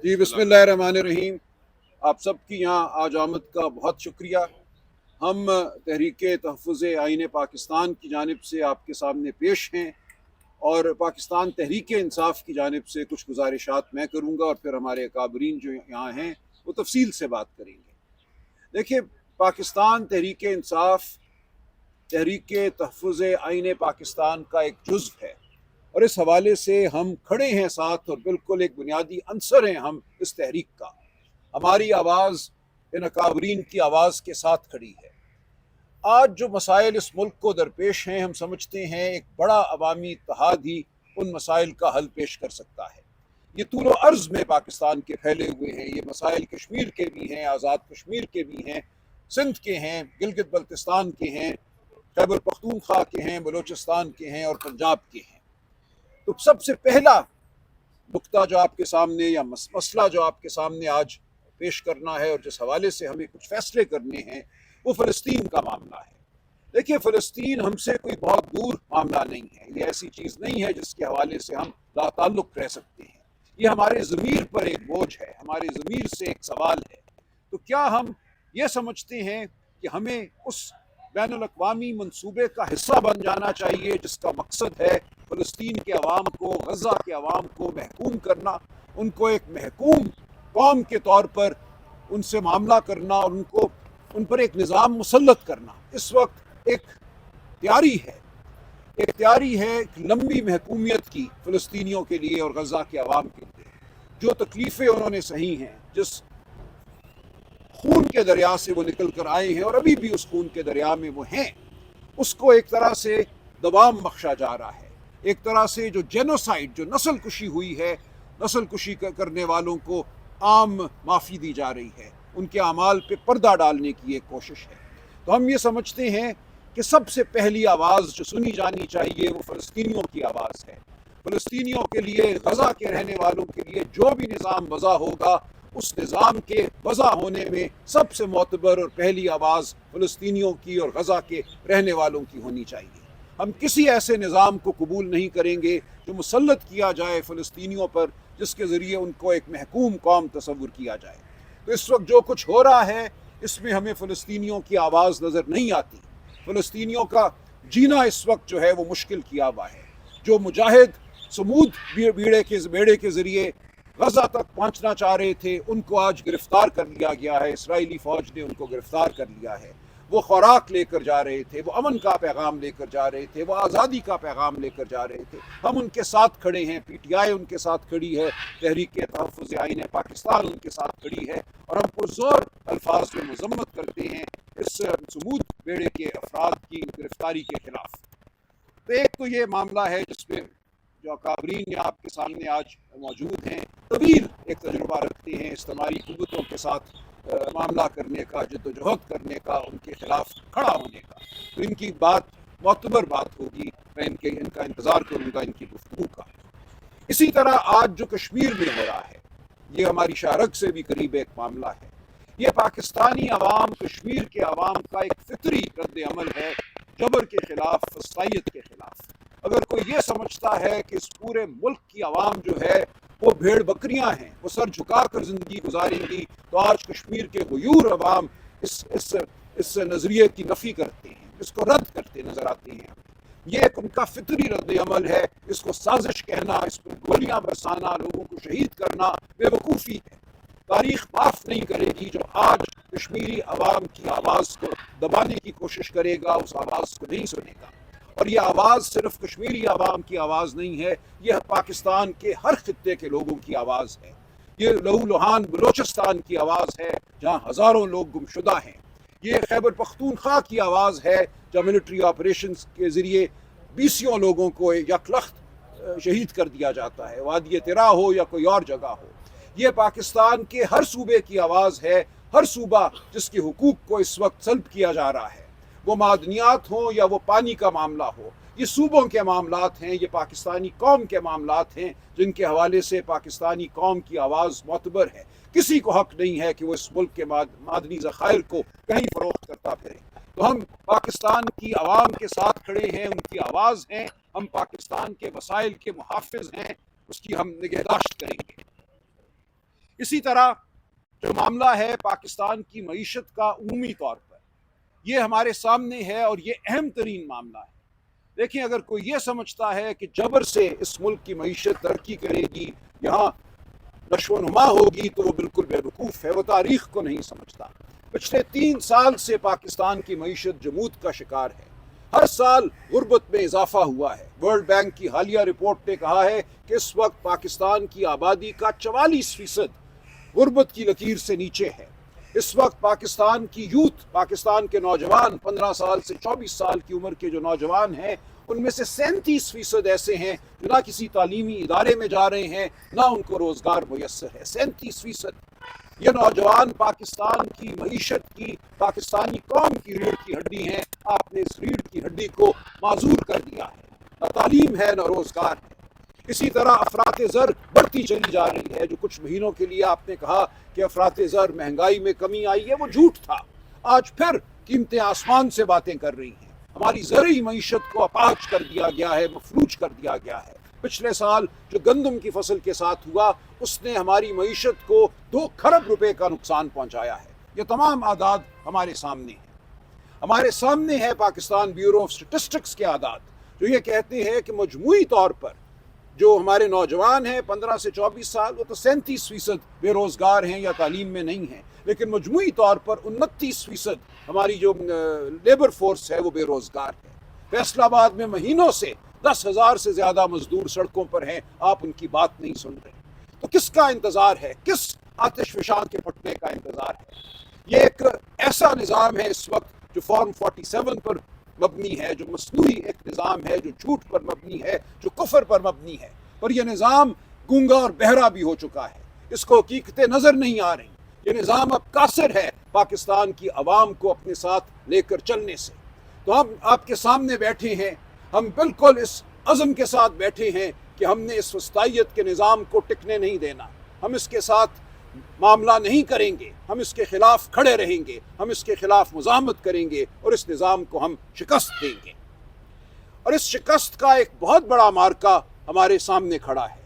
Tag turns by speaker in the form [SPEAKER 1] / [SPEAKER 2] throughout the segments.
[SPEAKER 1] جی بسم اللہ الرحمن الرحیم. آپ سب کی یہاں آج آمد کا بہت شکریہ. ہم تحریک تحفظ آئین پاکستان کی جانب سے آپ کے سامنے پیش ہیں اور پاکستان تحریک انصاف کی جانب سے کچھ گزارشات میں کروں گا اور پھر ہمارے اکابرین جو یہاں ہیں وہ تفصیل سے بات کریں گے. دیکھیے، پاکستان تحریک انصاف تحریک تحفظ آئین پاکستان کا ایک جزو ہے اور اس حوالے سے ہم کھڑے ہیں ساتھ اور بالکل ایک بنیادی عنصر ہیں ہم اس تحریک کا. ہماری آواز ان اکابرین کی آواز کے ساتھ کھڑی ہے. آج جو مسائل اس ملک کو درپیش ہیں، ہم سمجھتے ہیں ایک بڑا عوامی اتحاد ہی ان مسائل کا حل پیش کر سکتا ہے. یہ طول و عرض میں پاکستان کے پھیلے ہوئے ہیں. یہ مسائل کشمیر کے بھی ہیں، آزاد کشمیر کے بھی ہیں، سندھ کے ہیں، گلگت بلتستان کے ہیں، خیبر پختونخوا کے ہیں، بلوچستان کے ہیں اور پنجاب کے ہیں. تو سب سے پہلا نقطہ جو آپ کے سامنے یا مسئلہ جو آپ کے سامنے آج پیش کرنا ہے اور جس حوالے سے ہمیں کچھ فیصلے کرنے ہیں، وہ فلسطین کا معاملہ ہے. دیکھیے، فلسطین ہم سے کوئی بہت دور معاملہ نہیں ہے. یہ ایسی چیز نہیں ہے جس کے حوالے سے ہم لا تعلق رہ سکتے ہیں. یہ ہمارے ضمیر پر ایک بوجھ ہے، ہمارے ضمیر سے ایک سوال ہے. تو کیا ہم یہ سمجھتے ہیں کہ ہمیں اس بین الاقوامی منصوبے کا حصہ بن جانا چاہیے جس کا مقصد ہے فلسطین کے عوام کو، غزہ کے عوام کو محکوم کرنا، ان کو ایک محکوم قوم کے طور پر ان سے معاملہ کرنا اور ان پر ایک نظام مسلط کرنا؟ اس وقت ایک تیاری ہے ایک لمبی محکومیت کی فلسطینیوں کے لیے اور غزہ کے عوام کے لیے. جو تکلیفیں انہوں نے سہی ہیں، جس خون کے دریا سے وہ نکل کر آئے ہیں اور ابھی بھی اس خون کے دریا میں وہ ہیں، اس کو ایک طرح سے دوام بخشا جا رہا ہے. ایک طرح سے جو جینوسائیڈ، جو نسل کشی ہوئی ہے، نسل کشی کرنے والوں کو عام معافی دی جا رہی ہے، ان کے اعمال پہ پردہ ڈالنے کی ایک کوشش ہے. تو ہم یہ سمجھتے ہیں کہ سب سے پہلی آواز جو سنی جانی چاہیے وہ فلسطینیوں کی آواز ہے. فلسطینیوں کے لیے، غزہ کے رہنے والوں کے لیے جو بھی نظام وضع ہوگا، اس نظام کے وضع ہونے میں سب سے معتبر اور پہلی آواز فلسطینیوں کی اور غزہ کے رہنے والوں کی ہونی چاہیے. ہم کسی ایسے نظام کو قبول نہیں کریں گے جو مسلط کیا جائے فلسطینیوں پر، جس کے ذریعے ان کو ایک محکوم قوم تصور کیا جائے. تو اس وقت جو کچھ ہو رہا ہے اس میں ہمیں فلسطینیوں کی آواز نظر نہیں آتی. فلسطینیوں کا جینا اس وقت جو ہے وہ مشکل کیا ہوا ہے. جو مجاہد سمود بیڑے کے ذریعے غزہ تک پہنچنا چاہ رہے تھے، ان کو آج گرفتار کر لیا گیا ہے. اسرائیلی فوج نے ان کو گرفتار کر لیا ہے. وہ خوراک لے کر جا رہے تھے، وہ امن کا پیغام لے کر جا رہے تھے، وہ آزادی کا پیغام لے کر جا رہے تھے. ہم ان کے ساتھ کھڑے ہیں، پی ٹی آئی ان کے ساتھ کھڑی ہے، تحریک تحفظ آئین پاکستان ان کے ساتھ کھڑی ہے، اور ہم پرزور الفاظ میں مذمت کرتے ہیں اس سمود بیڑے کے افراد کی گرفتاری کے خلاف. تو ایک تو یہ معاملہ ہے جس میں جو اکابرین آپ کے سامنے آج موجود ہیں طویل ایک تجربہ رکھتے ہیں استعماری قوتوں کے ساتھ معاملہ کرنے کا، جد و جہد کرنے کا، ان کے خلاف کھڑا ہونے کا. تو ان کی بات معتبر بات ہوگی، میں ان کا انتظار کروں گا، ان کی گفتگو کا. اسی طرح آج جو کشمیر میں ہو رہا ہے، یہ ہماری شارک سے بھی قریب ایک معاملہ ہے. یہ پاکستانی عوام، کشمیر کے عوام کا ایک فطری رد عمل ہے جبر کے خلاف، فسطائیت کے خلاف. اگر کوئی یہ سمجھتا ہے کہ اس پورے ملک کی عوام جو ہے وہ بھیڑ بکریاں ہیں، وہ سر جھکا کر زندگی گزاریں گی، تو آج کشمیر کے غیور عوام اس نظریے کی نفی کرتے ہیں، اس کو رد کرتے نظر آتے ہیں. یہ ایک ان کا فطری رد عمل ہے. اس کو سازش کہنا، اس پر گولیاں برسانا، لوگوں کو شہید کرنا بے وقوفی ہے. تاریخ معاف نہیں کرے گی جو آج کشمیری عوام کی آواز کو دبانے کی کوشش کرے گا، اس آواز کو نہیں سنے گا. اور یہ آواز صرف کشمیری عوام کی آواز نہیں ہے، یہ پاکستان کے ہر خطے کے لوگوں کی آواز ہے. یہ لہو لہان بلوچستان کی آواز ہے جہاں ہزاروں لوگ گمشدہ ہیں. یہ خیبر پختونخوا کی آواز ہے جہاں ملٹری آپریشنز کے ذریعے بیسیوں لوگوں کو یک لخت شہید کر دیا جاتا ہے، وادی ترا ہو یا کوئی اور جگہ ہو. یہ پاکستان کے ہر صوبے کی آواز ہے، ہر صوبہ جس کے حقوق کو اس وقت سلب کیا جا رہا ہے، وہ معدنیات ہوں یا وہ پانی کا معاملہ ہو. یہ صوبوں کے معاملات ہیں، یہ پاکستانی قوم کے معاملات ہیں جن کے حوالے سے پاکستانی قوم کی آواز معتبر ہے. کسی کو حق نہیں ہے کہ وہ اس ملک کے معدنی ذخائر کو کہیں فروخت کرتا پھرے. تو ہم پاکستان کی عوام کے ساتھ کھڑے ہیں، ان کی آواز ہیں. ہم پاکستان کے وسائل کے محافظ ہیں، اس کی ہم نگہداشت کریں گے. اسی طرح جو معاملہ ہے پاکستان کی معیشت کا عمومی طور پر، یہ ہمارے سامنے ہے اور یہ اہم ترین معاملہ ہے۔ دیکھیں، اگر کوئی یہ سمجھتا ہے کہ جبر سے اس ملک کی معیشت ترقی کرے گی، یہاں نشو و نما ہوگی، تو وہ بالکل بے وقوف ہے، وہ تاریخ کو نہیں سمجھتا۔ پچھلے 3 سال سے پاکستان کی معیشت جمود کا شکار ہے۔ ہر سال غربت میں اضافہ ہوا ہے۔ ورلڈ بینک کی حالیہ رپورٹ نے کہا ہے کہ اس وقت پاکستان کی آبادی کا 44% غربت کی لکیر سے نیچے ہے۔ اس وقت پاکستان کی یوتھ، پاکستان کے نوجوان، 15 سال سے 24 سال کی عمر کے جو نوجوان ہیں، ان میں سے 37% ایسے ہیں جو نہ کسی تعلیمی ادارے میں جا رہے ہیں، نہ ان کو روزگار میسر ہے۔ 37%۔ یہ نوجوان پاکستان کی معیشت کی، پاکستانی قوم کی ریڑھ کی ہڈی ہیں۔ آپ نے اس ریڑھ کی ہڈی کو معذور کر دیا ہے۔ نہ تعلیم ہے، نہ روزگار ہے۔ اسی طرح افراط زر بڑھتی چلی جا رہی ہے۔ جو کچھ مہینوں کے لیے آپ نے کہا کہ افراط زر، مہنگائی میں کمی آئی ہے، وہ جھوٹ تھا۔ آج پھر قیمتیں آسمان سے باتیں کر رہی ہیں۔ ہماری زرعی معیشت کو اپاہج کر دیا گیا ہے، مفلوج کر دیا گیا ہے۔ پچھلے سال جو گندم کی فصل کے ساتھ ہوا، اس نے ہماری معیشت کو 2 کھرب روپے کا نقصان پہنچایا ہے۔ یہ تمام اعداد ہمارے سامنے ہیں۔ ہمارے سامنے ہے پاکستان بیورو آف اسٹیٹسٹکس کے اعداد، جو یہ کہتے ہیں کہ مجموعی طور پر جو ہمارے نوجوان ہیں 15 سے 24 سال، وہ تو 37% بے روزگار ہیں یا تعلیم میں نہیں ہیں، لیکن مجموعی طور پر 29% ہماری جو لیبر فورس ہے وہ بے روزگار ہے۔ فیصل آباد میں مہینوں سے 10,000 سے زیادہ مزدور سڑکوں پر ہیں، آپ ان کی بات نہیں سن رہے۔ تو کس کا انتظار ہے؟ کس آتش فشاں کے پھٹنے کا انتظار ہے؟ یہ ایک ایسا نظام ہے اس وقت جو فارم 47 پر مبنی ہے، جو مصنوعی ایک نظام ہے، جو جھوٹ پر مبنی ہے، جو کفر پر مبنی ہے، اور یہ نظام گونگا اور بہرا بھی ہو چکا ہے۔ اس کو حقیقتیں نظر نہیں آ رہی۔ یہ نظام اب قاصر ہے پاکستان کی عوام کو اپنے ساتھ لے کر چلنے سے۔ تو ہم آپ کے سامنے بیٹھے ہیں، ہم بالکل اس عزم کے ساتھ بیٹھے ہیں کہ ہم نے اس وسطائیت کے نظام کو ٹکنے نہیں دینا۔ ہم اس کے ساتھ معاملہ نہیں کریں گے، ہم اس کے خلاف کھڑے رہیں گے، ہم اس کے خلاف مزاحمت کریں گے اور اس نظام کو ہم شکست دیں گے۔ اور اس شکست کا ایک بہت بڑا مارکہ ہمارے سامنے کھڑا ہے۔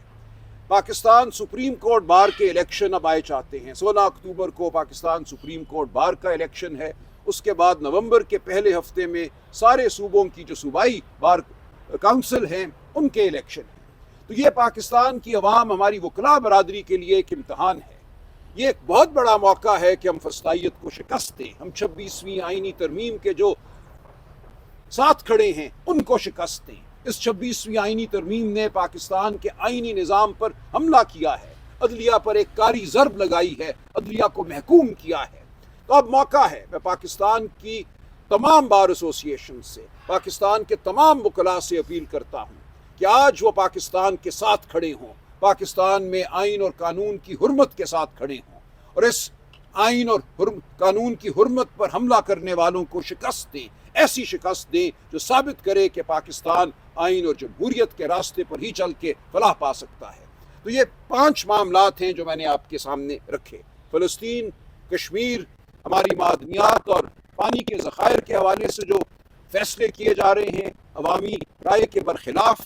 [SPEAKER 1] پاکستان سپریم کورٹ بار کے الیکشن اب آئے چاہتے ہیں۔ 16 اکتوبر کو پاکستان سپریم کورٹ بار کا الیکشن ہے۔ اس کے بعد نومبر کے پہلے ہفتے میں سارے صوبوں کی جو صوبائی بار کونسل ہیں ان کے الیکشن ہیں۔ تو یہ پاکستان کی عوام، ہماری وکلاء برادری کے لیے ایک امتحان ہے۔ یہ ایک بہت بڑا موقع ہے کہ ہم فسطائیت کو شکست دیں، ہم 26ویں آئینی ترمیم کے جو ساتھ کھڑے ہیں ان کو شکست دیں۔ اس 26ویں آئینی ترمیم نے پاکستان کے آئینی نظام پر حملہ کیا ہے، عدلیہ پر ایک کاری ضرب لگائی ہے، عدلیہ کو محکوم کیا ہے۔ تو اب موقع ہے، میں پاکستان کی تمام بار ایسوسی ایشن سے، پاکستان کے تمام وکلاء سے اپیل کرتا ہوں کہ آج وہ پاکستان کے ساتھ کھڑے ہوں، پاکستان میں آئین اور قانون کی حرمت کے ساتھ کھڑے ہوں، اور اس آئین اور قانون کی حرمت پر حملہ کرنے والوں کو شکست دیں، ایسی شکست دیں جو ثابت کرے کہ پاکستان آئین اور جمہوریت کے راستے پر ہی چل کے فلاح پا سکتا ہے۔ تو یہ 5 معاملات ہیں جو میں نے آپ کے سامنے رکھے۔ فلسطین، کشمیر، ہماری معدنیات اور پانی کے ذخائر کے حوالے سے جو فیصلے کیے جا رہے ہیں عوامی رائے کے برخلاف،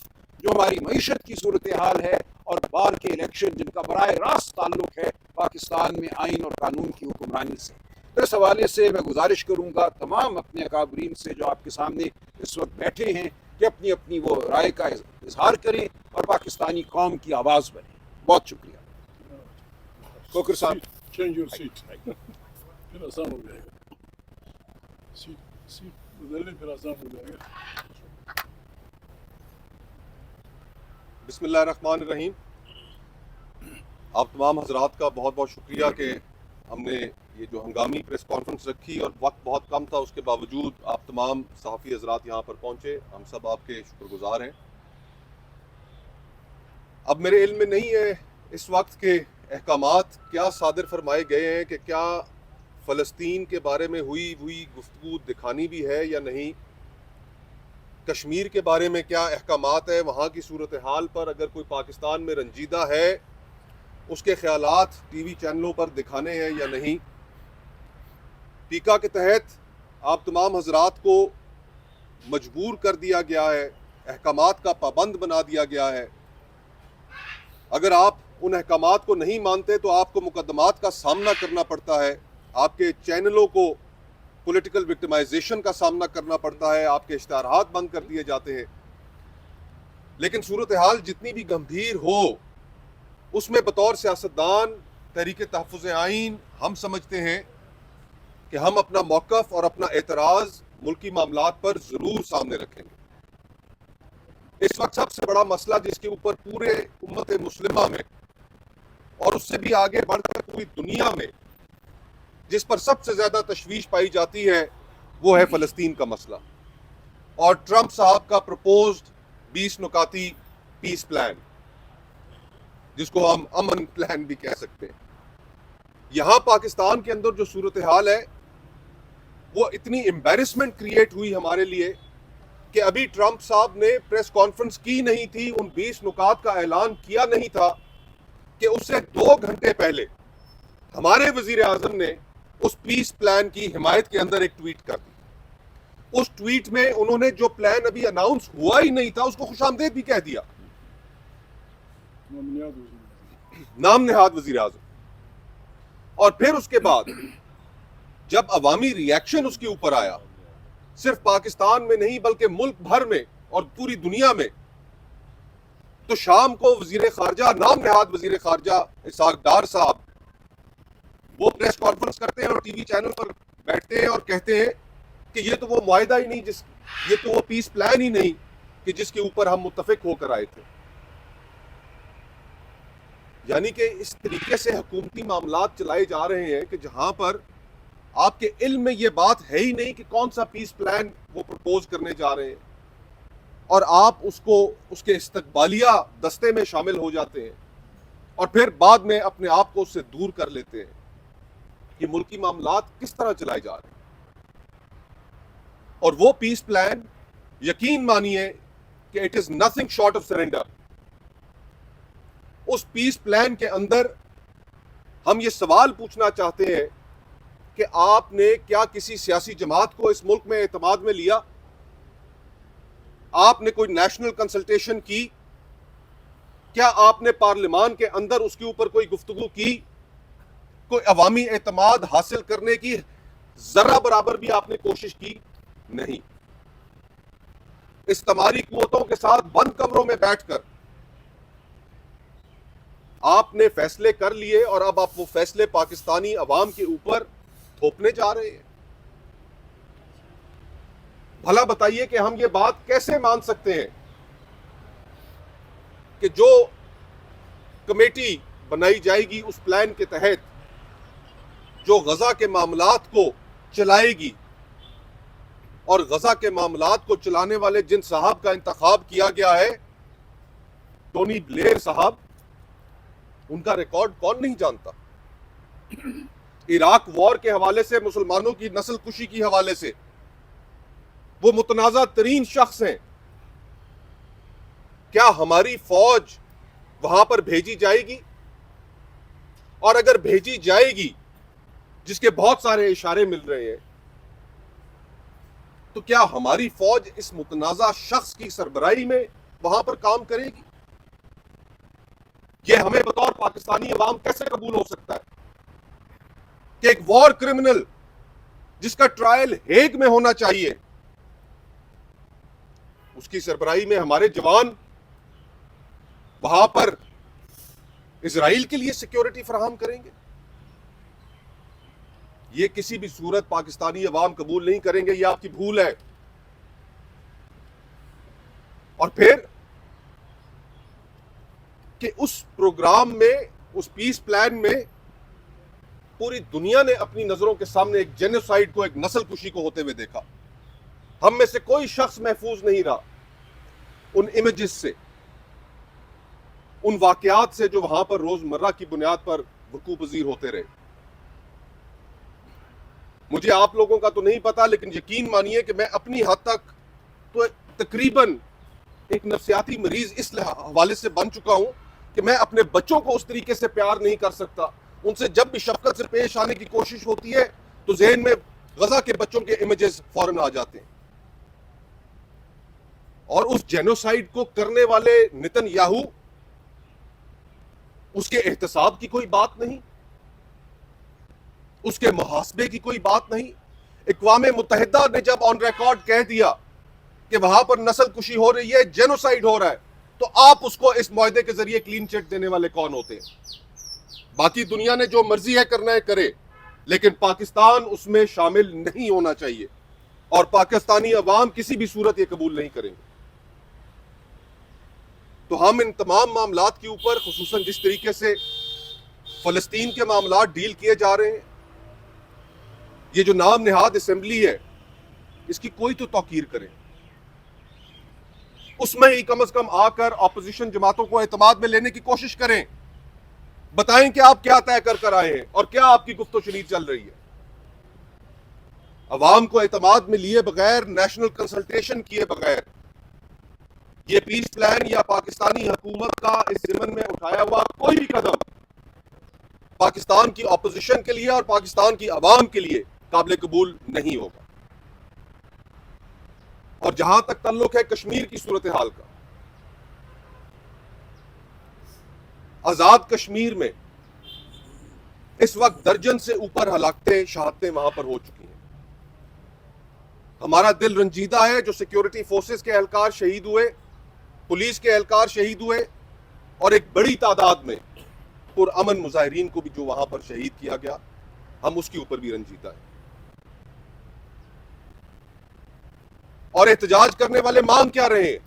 [SPEAKER 1] جو ہماری معیشت کی صورتحال ہے، اور بار کے الیکشن جن کا براہ راست تعلق ہے پاکستان میں آئین اور قانون کی حکمرانی سے۔ تو اس حوالے سے میں گزارش کروں گا تمام اپنے اکابرین سے جو آپ کے سامنے اس وقت بیٹھے ہیں کہ اپنی اپنی وہ رائے کا اظہار کریں اور پاکستانی قوم کی آواز بنیں۔ بہت شکریہ۔ کوکر صاحب،
[SPEAKER 2] چینج یور سیٹ، پھر آسان ہو جائے گا۔ سیٹ بدل لیں، پھر آسان ہو جائے گا۔
[SPEAKER 3] بسم اللہ الرحمن الرحیم۔ آپ تمام حضرات کا بہت بہت شکریہ کہ ہم نے یہ جو ہنگامی پریس کانفرنس رکھی اور وقت بہت کم تھا، اس کے باوجود آپ تمام صحافی حضرات یہاں پر پہنچے، ہم سب آپ کے شکر گزار ہیں۔ اب میرے علم میں نہیں ہے اس وقت کے احکامات کیا صادر فرمائے گئے ہیں کہ کیا فلسطین کے بارے میں ہوئی گفتگو دکھانی بھی ہے یا نہیں، کشمیر کے بارے میں کیا احکامات ہیں، وہاں کی صورتحال پر اگر کوئی پاکستان میں رنجیدہ ہے اس کے خیالات ٹی وی چینلوں پر دکھانے ہیں یا نہیں۔ ٹیکا کے تحت آپ تمام حضرات کو مجبور کر دیا گیا ہے، احکامات کا پابند بنا دیا گیا ہے۔ اگر آپ ان احکامات کو نہیں مانتے تو آپ کو مقدمات کا سامنا کرنا پڑتا ہے، آپ کے چینلوں کو پولیٹیکل وکٹمائزیشن کا سامنا کرنا پڑتا ہے، آپ کے اشتہارات بند کر دیے جاتے ہیں. لیکن صورتحال جتنی بھی گمبھیر ہو، اس میں بطور سیاستدان تحریک تحفظ آئین ہم سمجھتے ہیں کہ ہم اپنا موقف اور اپنا اعتراض ملکی معاملات پر ضرور سامنے رکھیں گے. اس وقت سب سے بڑا مسئلہ جس کے اوپر پورے امت مسلمہ میں اور اس سے بھی آگے بڑھ کر پوری دنیا میں جس پر سب سے زیادہ تشویش پائی جاتی ہے وہ ہے فلسطین کا مسئلہ اور ٹرمپ صاحب کا پرپوزڈ 20 نکاتی پیس پلان، جس کو ہم امن پلان بھی کہہ سکتے ہیں. یہاں پاکستان کے اندر جو صورتحال ہے وہ اتنی امبیرسمنٹ کریٹ ہوئی ہمارے لیے کہ ابھی ٹرمپ صاحب نے پریس کانفرنس کی نہیں تھی، ان 20 نکات کا اعلان کیا نہیں تھا کہ اس سے 2 گھنٹے پہلے ہمارے وزیر اعظم نے اس پیس پلان کی حمایت کے اندر ایک ٹویٹ کر دی. اس ٹویٹ میں انہوں نے جو پلان ابھی اناؤنس ہوا ہی نہیں تھا اس کو خوش آمدید بھی کہہ دیا، نام نہاد وزیر اعظم. اور پھر اس کے بعد جب عوامی ری ایکشن اس کے اوپر آیا، صرف پاکستان میں نہیں بلکہ ملک بھر میں اور پوری دنیا میں، تو شام کو وزیر خارجہ، نام نہاد وزیر خارجہ اسحاق ڈار صاحب وہ پریس کانفرنس کرتے ہیں اور ٹی وی چینل پر بیٹھتے ہیں اور کہتے ہیں کہ یہ تو وہ معاہدہ ہی نہیں، یہ تو وہ پیس پلان ہی نہیں کہ جس کے اوپر ہم متفق ہو کر آئے تھے. یعنی کہ اس طریقے سے حکومتی معاملات چلائے جا رہے ہیں کہ جہاں پر آپ کے علم میں یہ بات ہے ہی نہیں کہ کون سا پیس پلان وہ پرپوز کرنے جا رہے ہیں، اور آپ اس کو اس کے استقبالیہ دستے میں شامل ہو جاتے ہیں اور پھر بعد میں اپنے آپ کو اس سے دور کر لیتے ہیں. یہ ملکی معاملات کس طرح چلائے جا رہے ہیں؟ اور وہ پیس پلان یقین مانیے کہ it is nothing short of surrender. اس پیس پلان کے اندر ہم یہ سوال پوچھنا چاہتے ہیں کہ آپ نے کیا کسی سیاسی جماعت کو اس ملک میں اعتماد میں لیا؟ آپ نے کوئی نیشنل کنسلٹیشن کی؟ کیا آپ نے پارلیمان کے اندر اس کے اوپر کوئی گفتگو کی؟ کوئی عوامی اعتماد حاصل کرنے کی ذرہ برابر بھی آپ نے کوشش کی؟ نہیں. استعماری قوتوں کے ساتھ بند کمروں میں بیٹھ کر آپ نے فیصلے کر لیے اور اب آپ وہ فیصلے پاکستانی عوام کے اوپر تھوپنے جا رہے ہیں. بھلا بتائیے کہ ہم یہ بات کیسے مان سکتے ہیں کہ جو کمیٹی بنائی جائے گی اس پلان کے تحت جو غزہ کے معاملات کو چلائے گی، اور غزہ کے معاملات کو چلانے والے جن صاحب کا انتخاب کیا گیا ہے، ٹونی بلیئر صاحب، ان کا ریکارڈ کون نہیں جانتا؟ عراق وار کے حوالے سے، مسلمانوں کی نسل کشی کی حوالے سے وہ متنازع ترین شخص ہیں. کیا ہماری فوج وہاں پر بھیجی جائے گی؟ اور اگر بھیجی جائے گی، جس کے بہت سارے اشارے مل رہے ہیں، تو کیا ہماری فوج اس متنازع شخص کی سربراہی میں وہاں پر کام کرے گی؟ یہ ہمیں بطور پاکستانی عوام کیسے قبول ہو سکتا ہے کہ ایک وار کرمنل جس کا ٹرائل ہیگ میں ہونا چاہیے، اس کی سربراہی میں ہمارے جوان وہاں پر اسرائیل کے لیے سیکیورٹی فراہم کریں گے؟ یہ کسی بھی صورت پاکستانی عوام قبول نہیں کریں گے. یہ آپ کی بھول ہے. اور پھر کہ اس پروگرام میں، اس پیس پلان میں پوری دنیا نے اپنی نظروں کے سامنے ایک جینوسائیڈ کو، ایک نسل کشی کو ہوتے ہوئے دیکھا. ہم میں سے کوئی شخص محفوظ نہیں رہا ان امیجز سے، ان واقعات سے جو وہاں پر روزمرہ کی بنیاد پر وقوع پذیر ہوتے رہے. مجھے آپ لوگوں کا تو نہیں پتا، لیکن یقین مانیے کہ میں اپنی حد تک تو تقریباً ایک نفسیاتی مریض اس حوالے سے بن چکا ہوں کہ میں اپنے بچوں کو اس طریقے سے پیار نہیں کر سکتا. ان سے جب بھی شفقت سے پیش آنے کی کوشش ہوتی ہے تو ذہن میں غزہ کے بچوں کے امیجز فوراً آ جاتے ہیں. اور اس جینوسائیڈ کو کرنے والے نتن یاہو، اس کے احتساب کی کوئی بات نہیں، اس کے محاسبے کی کوئی بات نہیں۔ اقوام متحدہ نے جب آن ریکارڈ کہہ دیا کہ وہاں پر نسل کشی ہو رہی ہے، جینوسائیڈ ہو رہا ہے، تو آپ اس کو اس معاہدے کے ذریعے کلین چٹ دینے والے کون ہوتے ہیں؟ باقی دنیا نے جو مرضی ہے کرنا ہے کرے، لیکن پاکستان اس میں شامل نہیں ہونا چاہیے، اور پاکستانی عوام کسی بھی صورت یہ قبول نہیں کریں گے۔ تو ہم ان تمام معاملات کے اوپر، خصوصاً جس طریقے سے فلسطین کے معاملات ڈیل کیے جا رہے ہیں، یہ جو نام نہاد اسمبلی ہے، اس کی کوئی تو توقیر کریں، اس میں ہی کم از کم آ کر اپوزیشن جماعتوں کو اعتماد میں لینے کی کوشش کریں، بتائیں کہ آپ کیا طے کر آئے ہیں اور کیا آپ کی گفت و شنید چل رہی ہے۔ عوام کو اعتماد میں لیے بغیر، نیشنل کنسلٹیشن کیے بغیر یہ پیس پلان یا پاکستانی حکومت کا اس ضمن میں اٹھایا ہوا کوئی بھی قدم پاکستان کی اپوزیشن کے لیے اور پاکستان کی عوام کے لیے قابل قبول نہیں ہوگا۔ اور جہاں تک تعلق ہے کشمیر کی صورتحال کا، آزاد کشمیر میں اس وقت درجن سے اوپر ہلاکتیں، شہادتیں وہاں پر ہو چکی ہیں۔ ہمارا دل رنجیدہ ہے جو سیکیورٹی فورسز کے اہلکار شہید ہوئے، پولیس کے اہلکار شہید ہوئے، اور ایک بڑی تعداد میں پرامن مظاہرین کو بھی جو وہاں پر شہید کیا گیا، ہم اس کے اوپر بھی رنجیدہ ہیں۔ اور احتجاج کرنے والے مانگ کیا رہے ہیں؟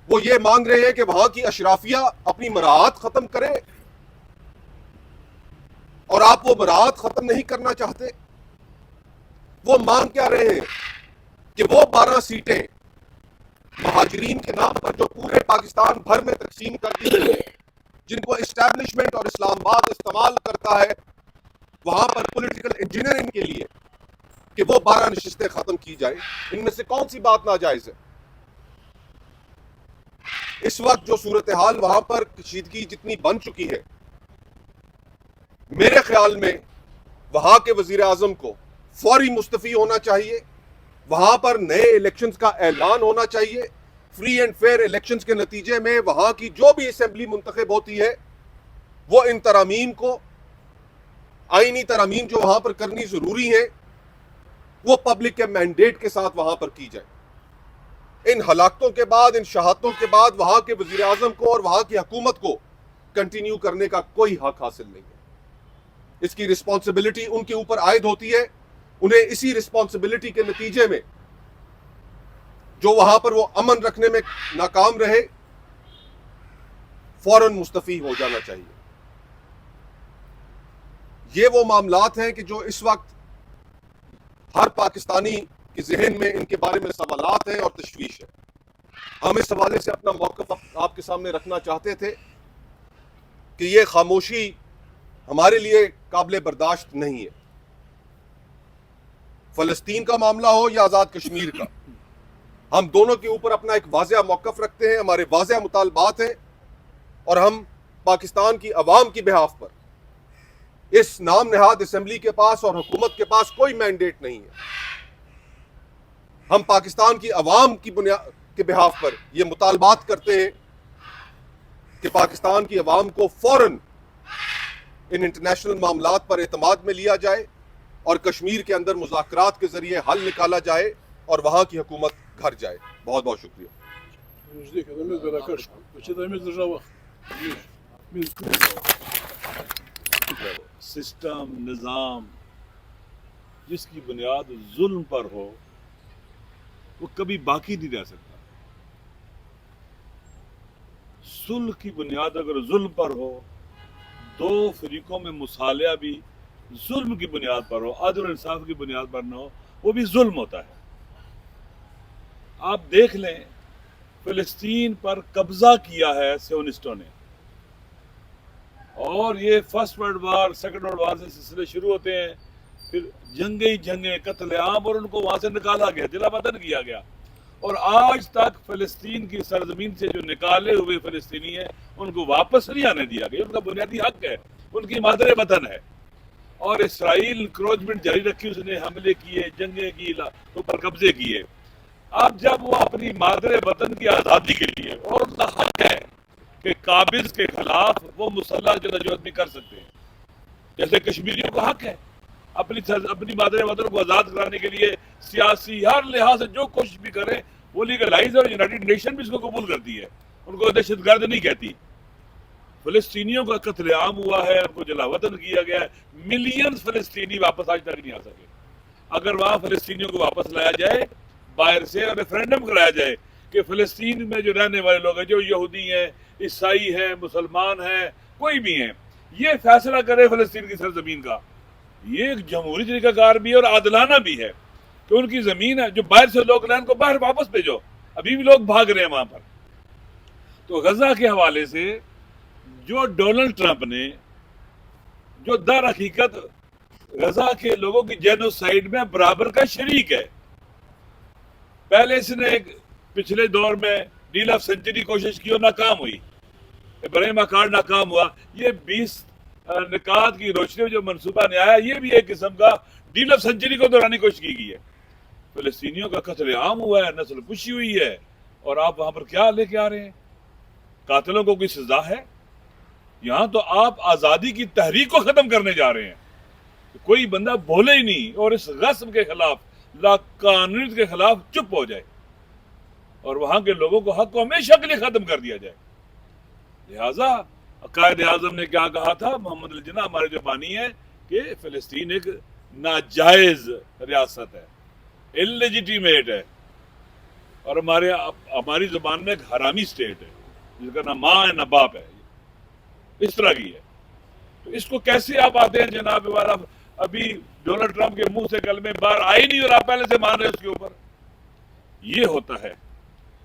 [SPEAKER 3] وہ یہ مانگ رہے ہیں کہ وہاں کی اشرافیہ اپنی مراعات ختم کرے، اور آپ وہ مراعات ختم نہیں کرنا چاہتے۔ وہ مانگ کیا رہے ہیں کہ وہ 12 سیٹیں مہاجرین کے نام پر جو پورے پاکستان بھر میں تقسیم کر دی گئی ہیں، جن کو اسٹیبلشمنٹ اور اسلام آباد استعمال کرتا ہے وہاں پر پولیٹیکل انجینئرنگ کے لیے، کہ وہ 12 نشستیں ختم کی جائیں، ان میں سے کون سی بات ناجائز ہے؟ اس وقت جو صورتحال وہاں پر کشیدگی جتنی بن چکی ہے، میرے خیال میں وہاں کے وزیر اعظم کو فوری مستعفی ہونا چاہیے، وہاں پر نئے الیکشنز کا اعلان ہونا چاہیے، فری اینڈ فیئر الیکشنز کے نتیجے میں وہاں کی جو بھی اسمبلی منتخب ہوتی ہے، وہ ان ترامیم کو، آئینی ترامیم جو وہاں پر کرنی ضروری ہیں، وہ پبلک کے مینڈیٹ کے ساتھ وہاں پر کی جائے۔ ان ہلاکتوں کے بعد، ان شہادتوں کے بعد وہاں کے وزیر اعظم کو اور وہاں کی حکومت کو کنٹینیو کرنے کا کوئی حق حاصل نہیں ہے۔ اس کی رسپانسبلٹی ان کے اوپر عائد ہوتی ہے، انہیں اسی رسپانسبلٹی کے نتیجے میں جو وہاں پر وہ امن رکھنے میں ناکام رہے، فوراً مستعفی ہو جانا چاہیے۔ یہ وہ معاملات ہیں کہ جو اس وقت ہر پاکستانی کے ذہن میں ان کے بارے میں سوالات ہیں اور تشویش ہے۔ ہم اس حوالے سے اپنا موقف آپ کے سامنے رکھنا چاہتے تھے کہ یہ خاموشی ہمارے لیے قابل برداشت نہیں ہے۔ فلسطین کا معاملہ ہو یا آزاد کشمیر کا، ہم دونوں کے اوپر اپنا ایک واضح موقف رکھتے ہیں، ہمارے واضح مطالبات ہیں، اور ہم پاکستان کی عوام کی بہاف پر اس نام نہاد اسمبلی کے پاس اور حکومت کے پاس کوئی مینڈیٹ نہیں ہے۔ ہم پاکستان کی عوام کی کے بہاف پر یہ مطالبات کرتے ہیں کہ پاکستان کی عوام کو فوراً ان انٹرنیشنل معاملات پر اعتماد میں لیا جائے اور کشمیر کے اندر مذاکرات کے ذریعے حل نکالا جائے اور وہاں کی حکومت گھر جائے۔ بہت بہت شکریہ۔
[SPEAKER 2] سسٹم، نظام جس کی بنیاد ظلم پر ہو وہ کبھی باقی نہیں رہ سکتا۔ صلح کی بنیاد اگر ظلم پر ہو، دو فریقوں میں مصالحہ بھی ظلم کی بنیاد پر ہو، عدل و انصاف کی بنیاد پر نہ ہو، وہ بھی ظلم ہوتا ہے۔ آپ دیکھ لیں فلسطین پر قبضہ کیا ہے سیونسٹوں نے، اور یہ first world war, second world war سے سلسلے شروع ہوتے ہیں، پھر جنگیں، قتل عام، اور ان کو وہاں سے نکالا گیا، جلا وطن کیا گیا، اور آج تک فلسطین کی سرزمین سے جو نکالے ہوئے فلسطینی ہیں ان کو واپس نہیں آنے دیا گیا۔ ان کا بنیادی حق ہے، ان کی مادر وطن ہے، اور اسرائیل انکروچمنٹ جاری رکھی، اس نے حملے کیے، جنگیں کی، اوپر قبضے کیے۔ اب جب وہ اپنی مادر وطن کی آزادی کے لیے، اور ان کا حق ہے کہ قابض کے خلاف وہ مسلح جدوجہد بھی کر سکتے ہیں. جیسے کشمیریوں کا حق ہے اپنی مادر وطن کو آزاد کرانے کے لیے سیاسی ہر لحاظ سے جو کوشش بھی کریں وہ لیگلائز، اور یونائٹڈ نیشن بھی اس کو قبول کرتی ہے، ان کو دہشت گرد نہیں کہتی. فلسطینیوں کا قتل عام ہوا ہے، ان کو جلا وطن کیا گیا ہے، ملینز فلسطینی واپس آج تک نہیں آ سکے. اگر وہاں فلسطینیوں کو واپس لایا جائے باہر سے اور ریفرینڈم کرایا جائے کہ فلسطین میں جو رہنے والے لوگ ہیں، جو یہودی ہیں، عیسائی ہیں، مسلمان ہیں، کوئی بھی ہیں، یہ فیصلہ کرے فلسطین کی سرزمین کا، یہ ایک جمہوری طریقہ کار بھی ہے اور عادلانہ بھی ہے کہ ان کی زمین ہے، جو باہر سے لوگ لائیں ان کو باہر واپس بھیجو. ابھی بھی لوگ بھاگ رہے ہیں وہاں پر. تو غزہ کے حوالے سے جو ڈونلڈ ٹرمپ نے جو در حقیقت غزہ کے لوگوں کی جینوسائیڈ میں برابر کا شریک ہے. پہلے اس نے ایک پچھلے دور میں ڈیل آف سینچری کوشش کی اور ناکام ہوئی، ابراہیم اکارڈ ناکام ہوا. یہ 20 نکات کی روشنی میں جو منصوبہ نے آیا، یہ بھی ایک قسم کا ڈیل آف سینچری کو دہرانے کی کوشش کی گئی ہے. فلسطینیوں کا قتل عام ہوا ہے، نسل کشی ہوئی ہے، اور آپ وہاں پر کیا لے کے آ رہے ہیں؟ قاتلوں کو کوئی سزا ہے؟ یہاں تو آپ آزادی کی تحریک کو ختم کرنے جا رہے ہیں. کوئی بندہ بولے ہی نہیں اور اس غصب کے خلاف، لاقانونیت کے خلاف چپ ہو جائے، اور وہاں کے لوگوں کو حق کو ہمیشہ کے لیے ختم کر دیا جائے. لہٰذا قائد اعظم نے کیا کہا تھا، محمد الجناح ہمارے جو بانی ہے، کہ فلسطین ایک ناجائز ریاست ہے، انلیجیٹیمیٹ ہے، اور ہماری زبان میں ایک حرامی سٹیٹ ہے جس کا نہ ماں ہے نہ باپ ہے، اس طرح کی ہے. تو اس کو کیسے آپ آتے ہیں جناب والا؟ ابھی ڈونلڈ ٹرمپ کے منہ سے کلمے باہر آئے نہیں اور آپ پہلے سے مان رہے اس کے اوپر. یہ ہوتا ہے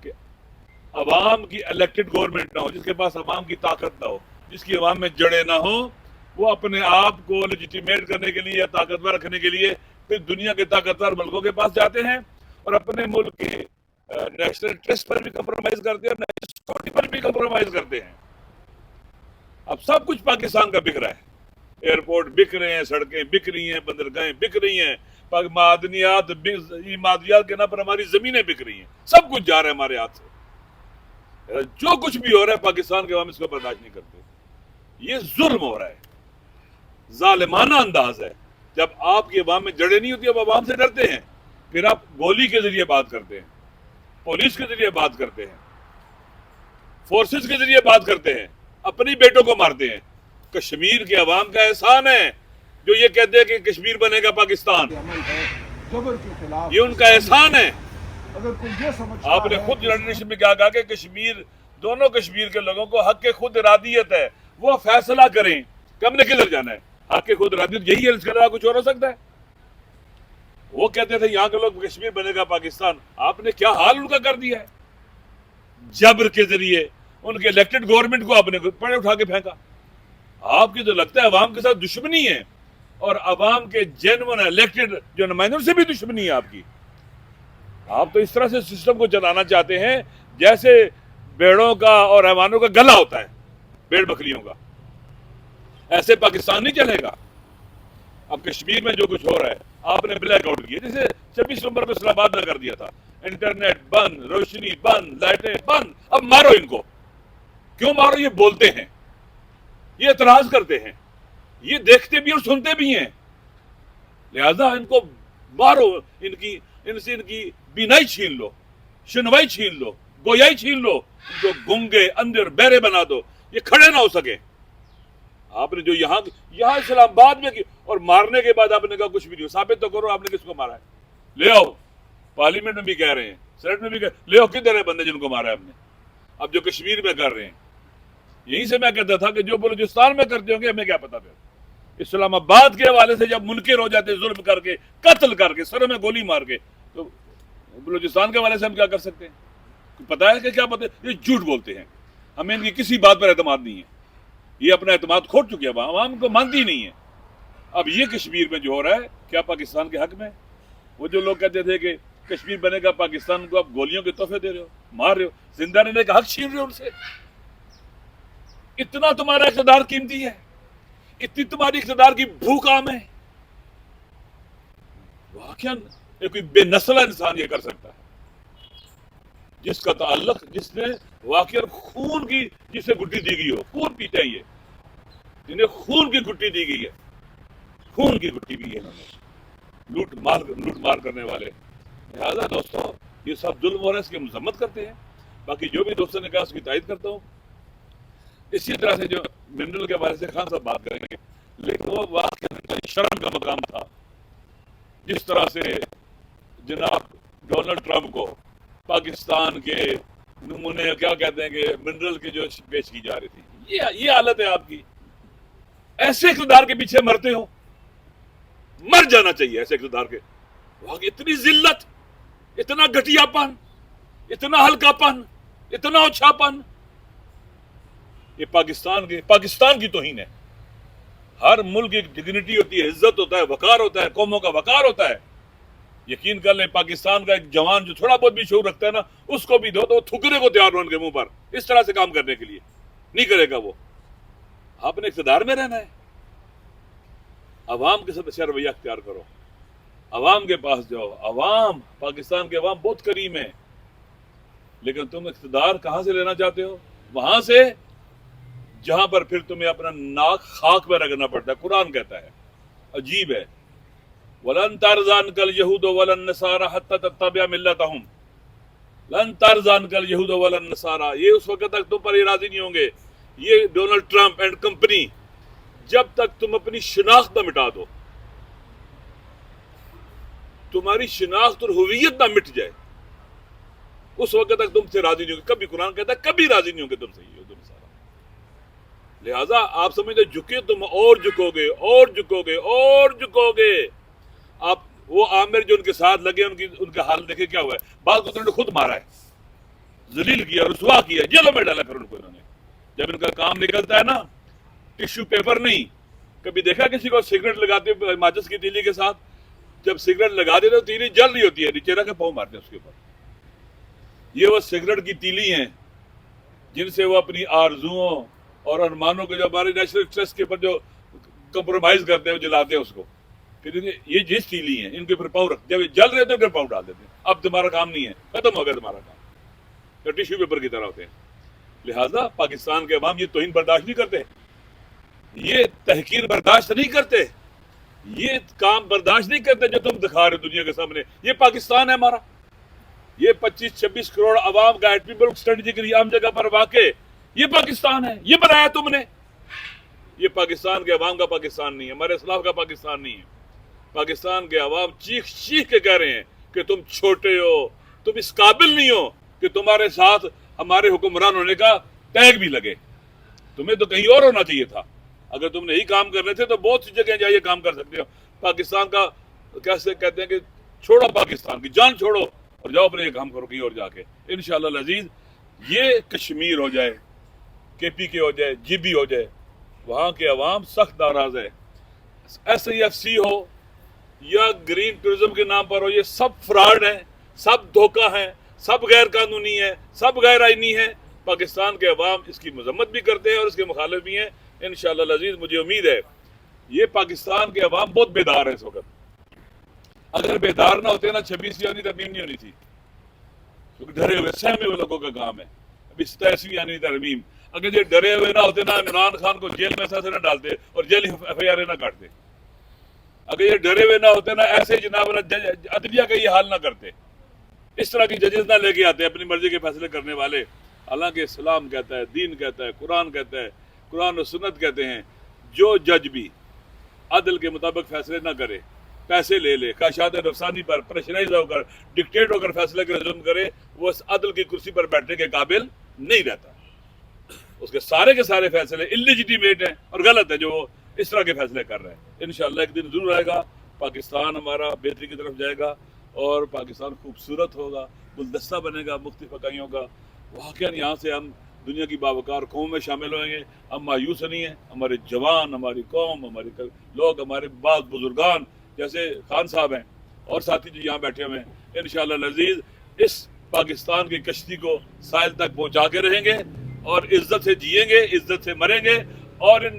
[SPEAKER 2] کہ عوام کی الیکٹڈ گورنمنٹ نہ ہو، جس کے پاس عوام کی طاقت نہ ہو، جس کی عوام میں جڑیں نہ ہو، وہ اپنے آپ کو لیجیٹیمیٹ کرنے کے لیے یا طاقتور رکھنے کے لیے پھر دنیا کے طاقتور ملکوں کے پاس جاتے ہیں اور اپنے ملک کے نیشنل انٹرسٹ پر بھی کمپرومائز کرتے ہیں اور نیشنل سیکورٹی پر بھی کمپرومائز کرتے ہیں. اب سب کچھ پاکستان کا بک رہا ہے، ایئرپورٹ بک رہے ہیں، سڑکیں بک رہی ہیں، بندرگاہیں بک رہی ہیں، معدنیات کے نام پر ہماری زمینیں بک رہی ہیں، سب کچھ جا رہا ہے ہمارے ہاتھ سے. جو کچھ بھی ہو رہا ہے پاکستان کے عوام اس کو برداشت نہیں کرتے. یہ ظلم ہو رہا ہے، ظالمانہ انداز ہے. جب آپ کی عوام میں جڑیں نہیں ہوتی، اب عوام سے ڈرتے ہیں، پھر آپ گولی کے ذریعے بات کرتے ہیں، پولیس کے ذریعے بات کرتے ہیں، فورسز کے ذریعے بات کرتے ہیں، اپنی بیٹوں کو مارتے ہیں. کشمیر کے عوام کا احسان ہے جو یہ کہتے ہیں کہ کشمیر بنے گا پاکستان، یہ ان کا احسان ہے. آپ نے خود یونائٹڈ نیشن میں کیا کہا کہ کشمیر، دونوں کشمیر کے لوگوں کو حق خود ارادیت ہے، وہ فیصلہ کریں کہ ہم نے کدھر جانا ہے. حق خود ارادیت یہی ہے، اس کے علاوہ کچھ اور ہو سکتا ہے؟ وہ کہتے تھے یہاں کے لوگ کشمیر بنے گا پاکستان. آپ نے کیا حال ان کا کر دیا ہے؟ جبر کے ذریعے ان کے الیکٹڈ گورنمنٹ کو آپ نے پڑے اٹھا کے پھینکا. آپ کی تو لگتا ہے عوام کے ساتھ دشمنی ہے، اور عوام کے جینون الیکٹڈ جو نمائندوں سے بھی دشمنی ہے آپ کی. آپ تو اس طرح سے سسٹم کو چلانا چاہتے ہیں جیسے بیڑوں کا اور حیوانوں کا گلا ہوتا ہے، بیڑ بکریوں کا. ایسے پاکستان نہیں چلے گا. اب کشمیر میں جو کچھ ہو رہا ہے، آپ نے بلیک آؤٹ کیا، جیسے 26 نومبر کو اسلام آباد میں کر دیا تھا، انٹرنیٹ بند، روشنی بند، لائٹیں بند. اب مارو ان کو. کیوں مارو؟ یہ بولتے ہیں، یہ اعتراض کرتے ہیں، یہ دیکھتے بھی اور سنتے بھی ہیں. لہذا ان کو مارو، ان سے ان کی بینائی چھین لو، شنوائی چھین لو، گویائی چھین لو، ان کو گنگے اندر بہرے بنا دو، یہ کھڑے نہ ہو سکے. آپ نے جو یہاں اسلام آباد میں کی، اور مارنے کے بعد آپ نے کہا کچھ بھی نہیں ہو. ثابت تو کرو آپ نے کس کو مارا ہے. لے آؤ. پارلیمنٹ میں بھی کہہ رہے ہیں، سینٹ میں بھی لے آؤ، کدھر ہے بندے جن کو مارا ہے ہم نے. اب جو کشمیر میں کر رہے ہیں، یہیں سے میں کہتا تھا کہ جو بلوچستان میں کرتے ہوں گے ہمیں کیا پتا. پھر اسلام آباد کے حوالے سے جب منکر ہو جاتے ظلم کر کے، قتل کر کے، سر میں گولی مار کے، تو بلوچستان کے حوالے سے ہم کیا کر سکتے ہیں؟ پتا ہے کہ کیا پتہ؟ یہ جھوٹ بولتے ہیں. ہمیں ان کی کسی بات پر اعتماد نہیں ہے. یہ اپنا اعتماد کھوٹ چکی ہے، عوام کو مانتی نہیں ہے. اب یہ کشمیر میں جو ہو رہا ہے، کیا پاکستان کے حق میں؟ وہ جو لوگ کہتے تھے کہ کشمیر بنے گا پاکستان، کو آپ گولیوں کے تحفے دے رہے ہو، مار رہے ہو، زندہ رہنے کا حق چھین رہے ہو ان سے. اتنا تمہارا اقتدار قیمتی ہے، اتنی تمہاری اقتدار کی بھوک عام ہے. واقعاً کوئی بے نسل انسان یہ کر سکتا ہے. جس کا تعلق، جس نے واقعہ خون کی جسے گٹی دی گئی ہو، خون پیتے ہیں یہ، جنہیں خون کی گٹی دی گئی ہے، خون کی گٹی بھی ہے انہوں نے، لوٹ مار کرنے والے۔ لہٰذا دوستو یہ سب ظلم ہو رہا ہے، اس کی مذمت کرتے ہیں۔ باقی جو بھی دوستوں نے کہا اس کی تائید کرتا ہوں۔ اسی طرح سے جو منرل کے بارے سے خان صاحب بات کریں گے، لیکن وہ واقعہ شرم کا مقام تھا، جس طرح سے جناب ڈونلڈ ٹرمپ کو پاکستان کے نمونے کیا کہتے ہیں کہ منرل کے جو پیش کی جا رہی تھی، یہ حالت ہے آپ کی۔ ایسے اقتدار کے پیچھے مرتے ہو، مر جانا چاہیے ایسے اقتدار کے۔ وہاں کی اتنی ذلت، اتنا گھٹیا پن، اتنا ہلکا پن، اتنا اچھا پن، یہ پاکستان کی توہین ہے۔ ہر ملک کی ڈگنیٹی ہوتی ہے، عزت ہوتا ہے، وقار ہوتا ہے، قوموں کا وقار ہوتا ہے۔ یقین کر لیں پاکستان کا ایک جوان جو تھوڑا بہت بھی شعور رکھتا ہے نا، اس کو بھی دو تو تھکنے کو تیار ہو ان کے منہ پر، اس طرح سے کام کرنے کے لیے نہیں کرے گا وہ۔ آپ نے اقتدار میں رہنا ہے، عوام کے ساتھ اچھا رویہ اختیار کرو، عوام کے پاس جاؤ۔ عوام، پاکستان کے عوام بہت کریم ہیں، لیکن تم اقتدار کہاں سے لینا چاہتے ہو؟ وہاں سے جہاں پر پھر تمہیں اپنا ناک خاک میں رگڑنا پڑتا ہے۔ قرآن کہتا ہے، عجیب ہے، وَلَن تَرْضَى عَنْكَ الْيَهُودُ وَلَا النَّصَارَى حَتَّى تَتَّبِعَ مِلَّتَهُمْ۔ لَن تَرْضَى عَنْكَ الْيَهُودُ وَلَا النَّصَارَى، یہ اس وقت تک تم پر یہ راضی نہیں ہوں گے، یہ ڈونلڈ ٹرمپ اینڈ کمپنی، جب تک تم اپنی شناخت نہ مٹا دو، تمہاری شناخت اور ہویت نہ مٹ جائے، اس وقت تک تم سے راضی نہیں ہوں گے۔ کبھی قرآن کہتا ہے کبھی راضی نہیں ہوں گے تم سے یہ تم سارا۔ لہٰذا آپ سمجھتے جھکے تم اور جھکو گے اور جھکو گے اور جھکو گے۔ آپ وہ عامر جو ان کے ساتھ لگے ان کا حال دیکھے کیا ہوا ہے۔ بعض کو انہوں نے خود مارا ہے، ذلیل کیا، رسوا کیا، جیلوں میں ڈالا پھر ان کو انہوں نے۔ جب ان کا کام نکلتا ہے نا، ٹشو پیپر نہیں، کبھی دیکھا کسی کو سگریٹ لگاتے ہوئے ماچس کی تیلی کے ساتھ؟ جب سگریٹ لگا دیتے تو تیلی جل رہی ہوتی ہے، نیچے رکھ کے پاؤں مارتے ہیں اس کے اوپر۔ یہ وہ سگریٹ کی تیلی ہیں جن سے وہ اپنی آرزوؤں اور ارمانوں کے جو ہمارے نیشنل انٹرسٹ کے اوپر جو کمپرومائز کرتے ہیں وہ جلاتے ہیں اس کو۔ پھر یہ جس تیلی ہیں ان کے اوپر پاؤں رکھ، جب یہ جل رہے تو پھر پاؤں ڈال دیتے ہیں۔ اب تمہارا کام نہیں ہے، ختم ہو گیا تمہارا کام، تو ٹیشو پیپر کی طرح ہوتے ہیں۔ لہٰذا پاکستان کے عوام یہ توہین برداشت نہیں کرتے، یہ تحقیر برداشت نہیں کرتے، یہ کام برداشت نہیں کرتے جو تم دکھا رہے دنیا کے سامنے۔ یہ پاکستان ہے ہمارا، یہ 25-26 کروڑ عوام کا ایٹمی ملک اسٹریٹجیکلی عام جگہ پر واقع، یہ پاکستان ہے، یہ بنایا تم نے۔ یہ پاکستان کے عوام کا پاکستان نہیں ہے، ہمارے اسلاف کا پاکستان نہیں ہے۔ پاکستان کے عوام چیخ چیخ کے کہہ رہے ہیں کہ تم چھوٹے ہو، تم اس قابل نہیں ہو کہ تمہارے ساتھ ہمارے حکمران ہونے کا ٹیگ بھی لگے۔ تمہیں تو کہیں اور ہونا چاہیے تھا۔ اگر تم نے ہی کام کرنے تھے تو بہت سی جگہ جائیے کام کر سکتے ہو۔ پاکستان کا کیسے کہتے ہیں کہ چھوڑو پاکستان کی جان چھوڑو اور جاؤ اپنے یہ کام کرو کہیں اور جا کے۔ انشاءاللہ العزیز یہ کشمیر ہو جائے، کے پی کے ہو جائے، جی بی ہو جائے، وہاں کے عوام سخت ناراض ہے۔ SIFC ہو یا گرین ٹورزم کے نام پر ہو، یہ سب فراڈ ہیں، سب دھوکہ ہیں، سب غیر قانونی ہے، سب غیر آئینی ہے۔ پاکستان کے عوام اس کی مذمت بھی کرتے ہیں اور اس کے مخالف بھی ہیں۔ انشاءاللہ العزیز مجھے امید ہے یہ پاکستان کے عوام بہت بیدار ہیں اس وقت۔ اگر بیدار نہ ہوتے نا 26 یعنی ترمیم نہیں ہونی تھی، کیونکہ ڈرے ہوئے سہمے ہوئے لوگوں کا کام ہے۔ ابھی 87 یعنی ترمیم، اگر یہ ڈرے ہوئے نہ ہوتے نا عمران خان کو جیل میں ایسے نہ ڈالتے اور جیل FIR نہ کاٹتے، اگر یہ ڈرے ہوئے نہ ہوتے نا ایسے جناب عدلیہ کا یہ حال نہ کرتے، اس طرح کی ججز نہ لے کے آتے اپنی مرضی کے فیصلے کرنے والے۔ حالانکہ اسلام کہتا ہے، دین کہتا ہے، قرآن کہتا ہے، قرآن و سنت کہتے ہیں جو جج بھی عدل کے مطابق فیصلے نہ کرے، پیسے لے لے، خواہشات نفسانی پر پریشرائز ہو کر ڈکٹیٹ ہو کر فیصلے کے ظلم کرے، وہ اس عدل کی کرسی پر بیٹھنے کے قابل نہیں رہتا۔ اس کے سارے فیصلے اللیجیٹیمیٹ ہیں اور غلط ہے جو وہ اس طرح کے فیصلے کر رہے ہیں۔ انشاءاللہ ایک دن ضرور آئے گا، پاکستان ہمارا بہتری کی طرف جائے گا اور پاکستان خوبصورت ہوگا، گلدستہ بنے گا مختلف اکائیوں کا۔ واقعاً یہاں سے ہم دنیا کی باوقار قوم میں شامل ہوئیں گے۔ ہم مایوس نہیں ہیں، ہمارے جوان، ہماری قوم، ہمارے لوگ، ہمارے بعض بزرگان جیسے خان صاحب ہیں اور ساتھی جو یہاں بیٹھے ہوئے ہیں، انشاءاللہ العزیز اس پاکستان کی کشتی کو ساحل تک پہنچا کے رہیں گے اور عزت سے جئیں گے، عزت سے مریں گے اور ان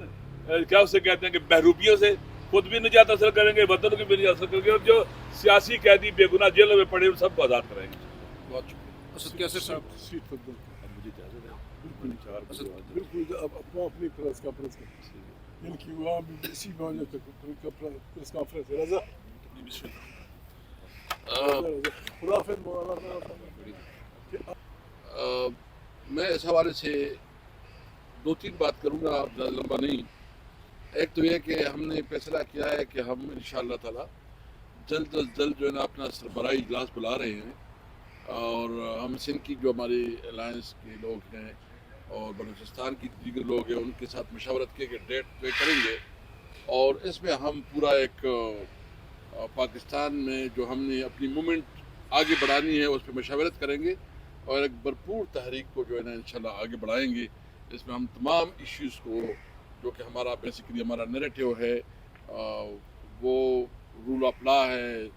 [SPEAKER 2] کیا اسے کہتے ہیں کہ بہروپیوں سے خود بھی نجات حاصل کریں گے، وطن کی بھی نجات حاصل کریں گے اور جو سیاسی قیدی بے گناہ جیلوں میں پڑے ان سب کو آزاد کریں گے۔ بہت شکریہ۔
[SPEAKER 4] اسد کیسر صاحب
[SPEAKER 5] سیٹ تفضل.
[SPEAKER 2] اب مجھے اجازت ہے بالکل چار
[SPEAKER 5] بالکل اب اپنی پریس کانفرنس کریں ان کی وہاں بھی اسی بہانے پریس کانفرنس ہے. رضا
[SPEAKER 4] بسم
[SPEAKER 5] خدا حافظ مولانا.
[SPEAKER 4] میں اس حوالے سے 2-3 بات کروں گا, زیادہ لمبا نہیں. ایک تو یہ کہ ہم نے فیصلہ کیا ہے کہ ہم انشاءاللہ تعالی جلد از جلد جو ہے نا اپنا سربراہی اجلاس بلا رہے ہیں, اور ہم سندھ کی جو ہماری الائنس کے لوگ ہیں اور بلوچستان کی دیگر لوگ ہیں ان کے ساتھ مشاورت کے ڈیٹ طے کریں گے, اور اس میں ہم پورا ایک پاکستان میں جو ہم نے اپنی موومنٹ آگے بڑھانی ہے اس پہ مشاورت کریں گے, اور ایک بھرپور تحریک کو جو ہے نا انشاءاللہ آگے بڑھائیں گے. اس میں ہم تمام ایشوز کو جو کہ ہمارا بیسیکلی ہمارا نیریٹیو ہے, وہ رول آف لا ہے,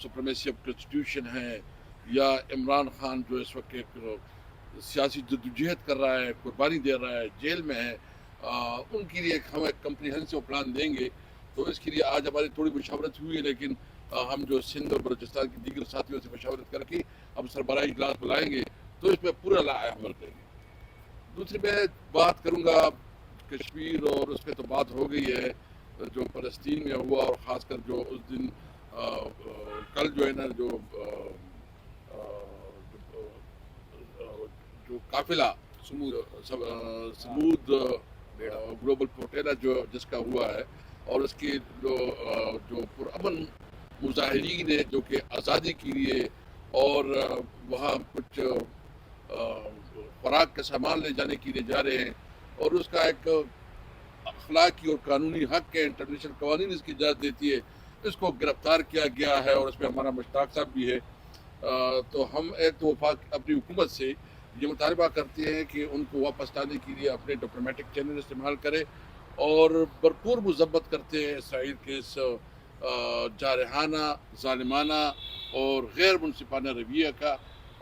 [SPEAKER 4] سپریمیسی آف کنسٹیٹیوشن ہے, یا عمران خان جو اس وقت ایک سیاسی جدوجہد کر رہا ہے, قربانی دے رہا ہے, جیل میں ہے, ان کے لیے ہم ایک کمپریہنسو پلان دیں گے. تو اس کے لیے آج ہماری تھوڑی مشاورت ہوئی ہے, لیکن ہم جو سندھ اور بلوچستان کے دیگر ساتھیوں سے مشاورت کر کے ہم سربراہی اجلاس بلائیں گے تو اس میں پورا عمل کریں گے. دوسری میں بات کروں گا کشمیر, اور اس پہ تو بات ہو گئی ہے جو فلسطین میں ہوا, اور خاص کر جو اس دن کل جو ہے نا جو قافلہ سمود گلوبل پروٹیلا جو جس کا ہوا ہے, اور اس کے جو پرامن مظاہرین ہیں جو کہ آزادی کے لیے اور وہاں کچھ خوراک کا سامان لے جانے کے لیے جا رہے ہیں, اور اس کا ایک اخلاقی اور قانونی حق ہے, انٹرنیشنل قوانین اس کی اجازت دیتی ہے, اس کو گرفتار کیا گیا ہے, اور اس میں ہمارا مشتاق صاحب بھی ہے. تو ہم ایک تو اپنی حکومت سے یہ مطالبہ کرتے ہیں کہ ان کو واپس لانے کے لیے اپنے ڈپلومیٹک چینل استعمال کرے, اور بھرپور مذمت کرتے ہیں اسرائیل کے اس جارحانہ, ظالمانہ اور غیر منصفانہ رویہ کا.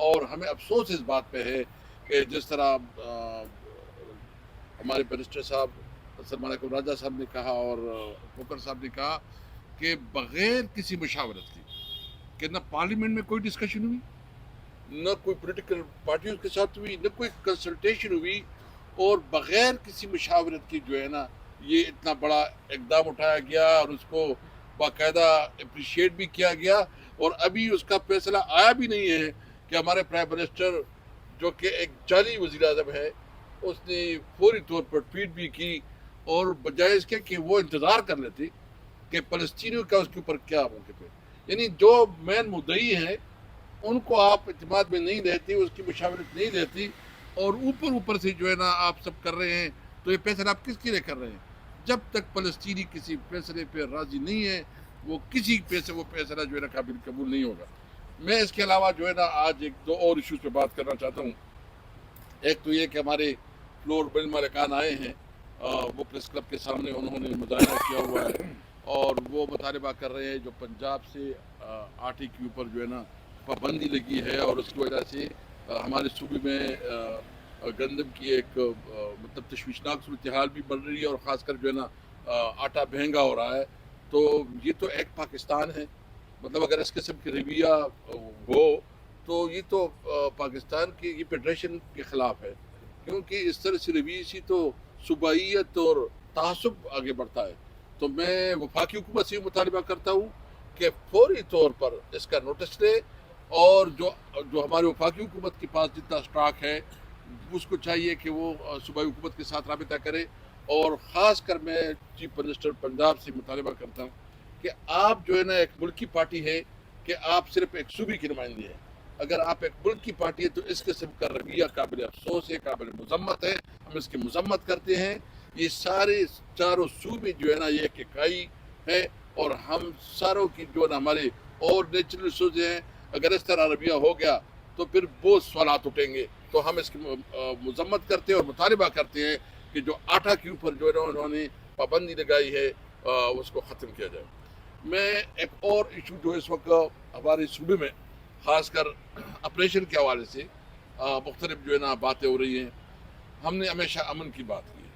[SPEAKER 4] اور ہمیں افسوس اس بات پہ ہے کہ جس طرح ہمارے بیرسٹر صاحب سلمان اکرم راجہ صاحب نے کہا اور فوکر صاحب نے کہا کہ بغیر کسی مشاورت کی, کہ نہ پارلیمنٹ میں کوئی ڈسکشن ہوئی, نہ کوئی پولیٹیکل پارٹیوں کے ساتھ ہوئی, نہ کوئی کنسلٹیشن ہوئی, اور بغیر کسی مشاورت کی جو ہے نا یہ اتنا بڑا اقدام اٹھایا گیا, اور اس کو باقاعدہ اپریشیٹ بھی کیا گیا. اور ابھی اس کا فیصلہ آیا بھی نہیں ہے کہ ہمارے پرائم منسٹر جو کہ ایک جعلی وزیر اعظم ہے, اس نے فوری طور پر ٹویٹ بھی کی, اور بجائے اس کے کہ وہ انتظار کر لیتے کہ فلسطینیوں کا اس کے اوپر کیا موقف ہے. یعنی جو مین مدعی ہیں ان کو آپ اعتماد میں نہیں لیتی, اس کی مشاورت نہیں لیتی, اور اوپر سے جو ہے نا آپ سب کر رہے ہیں. تو یہ فیصلہ آپ کس کے لیے کر رہے ہیں؟ جب تک فلسطینی کسی فیصلے پہ راضی نہیں ہے, وہ کسی وہ فیصلہ جو ہے نا قابل قبول نہیں ہوگا. میں اس کے علاوہ جو ہے نا آج 2 اور ایشوز پہ بات کرنا چاہتا ہوں. ایک تو یہ کہ ہمارے فلور بل مالکان آئے ہیں, وہ پریس کلب کے سامنے انہوں نے مظاہرہ کیا ہوا ہے, اور وہ مطالبہ کر رہے ہیں جو پنجاب سے آٹے کے اوپر جو ہے نا پابندی لگی ہے, اور اس کی وجہ سے ہمارے صوبے میں گندم کی ایک مطلب تشویشناک صورتحال بھی بن رہی ہے, اور خاص کر جو ہے نا آٹا مہنگا ہو رہا ہے. تو یہ تو ایک پاکستان ہے, مطلب اگر اس قسم کی رویہ ہو تو یہ تو پاکستان کی یہ فیڈریشن کے خلاف ہے, کیونکہ اس طرح سے رویے سے تو صوبائیت اور تعصب آگے بڑھتا ہے. تو میں وفاقی حکومت سے مطالبہ کرتا ہوں کہ فوری طور پر اس کا نوٹس لے, اور جو ہمارے وفاقی حکومت کے پاس جتنا سٹاک ہے اس کو چاہیے کہ وہ صوبائی حکومت کے ساتھ رابطہ کرے. اور خاص کر میں چیف منسٹر پنجاب سے مطالبہ کرتا ہوں کہ آپ جو ہے نا ایک ملکی پارٹی ہے, کہ آپ صرف ایک صوبے کی نمائندگی ہے. اگر آپ ایک ملک کی پارٹی ہے تو اس قسم کا رویہ قابل افسوس ہے, قابل مذمت ہے, ہم اس کی مذمت کرتے ہیں. یہ سارے چاروں صوبے جو ہے نا یہ ایک اکائی ہے, اور ہم ساروں کی جو ہے نا ہمارے اور نیچرل ریسورسز ہیں, اگر اس طرح رویہ ہو گیا تو پھر بہت سوالات اٹھیں گے. تو ہم اس کی مذمت کرتے ہیں اور مطالبہ کرتے ہیں کہ جو آٹا کے اوپر جو ہے نا انہوں نے پابندی لگائی ہے اس کو ختم کیا جائے. میں ایک اور ایشو جو اس وقت ہمارے صوبے میں خاص کر آپریشن کے حوالے سے مختلف جو ہے نا باتیں ہو رہی ہیں. ہم نے ہمیشہ امن کی بات کی ہے.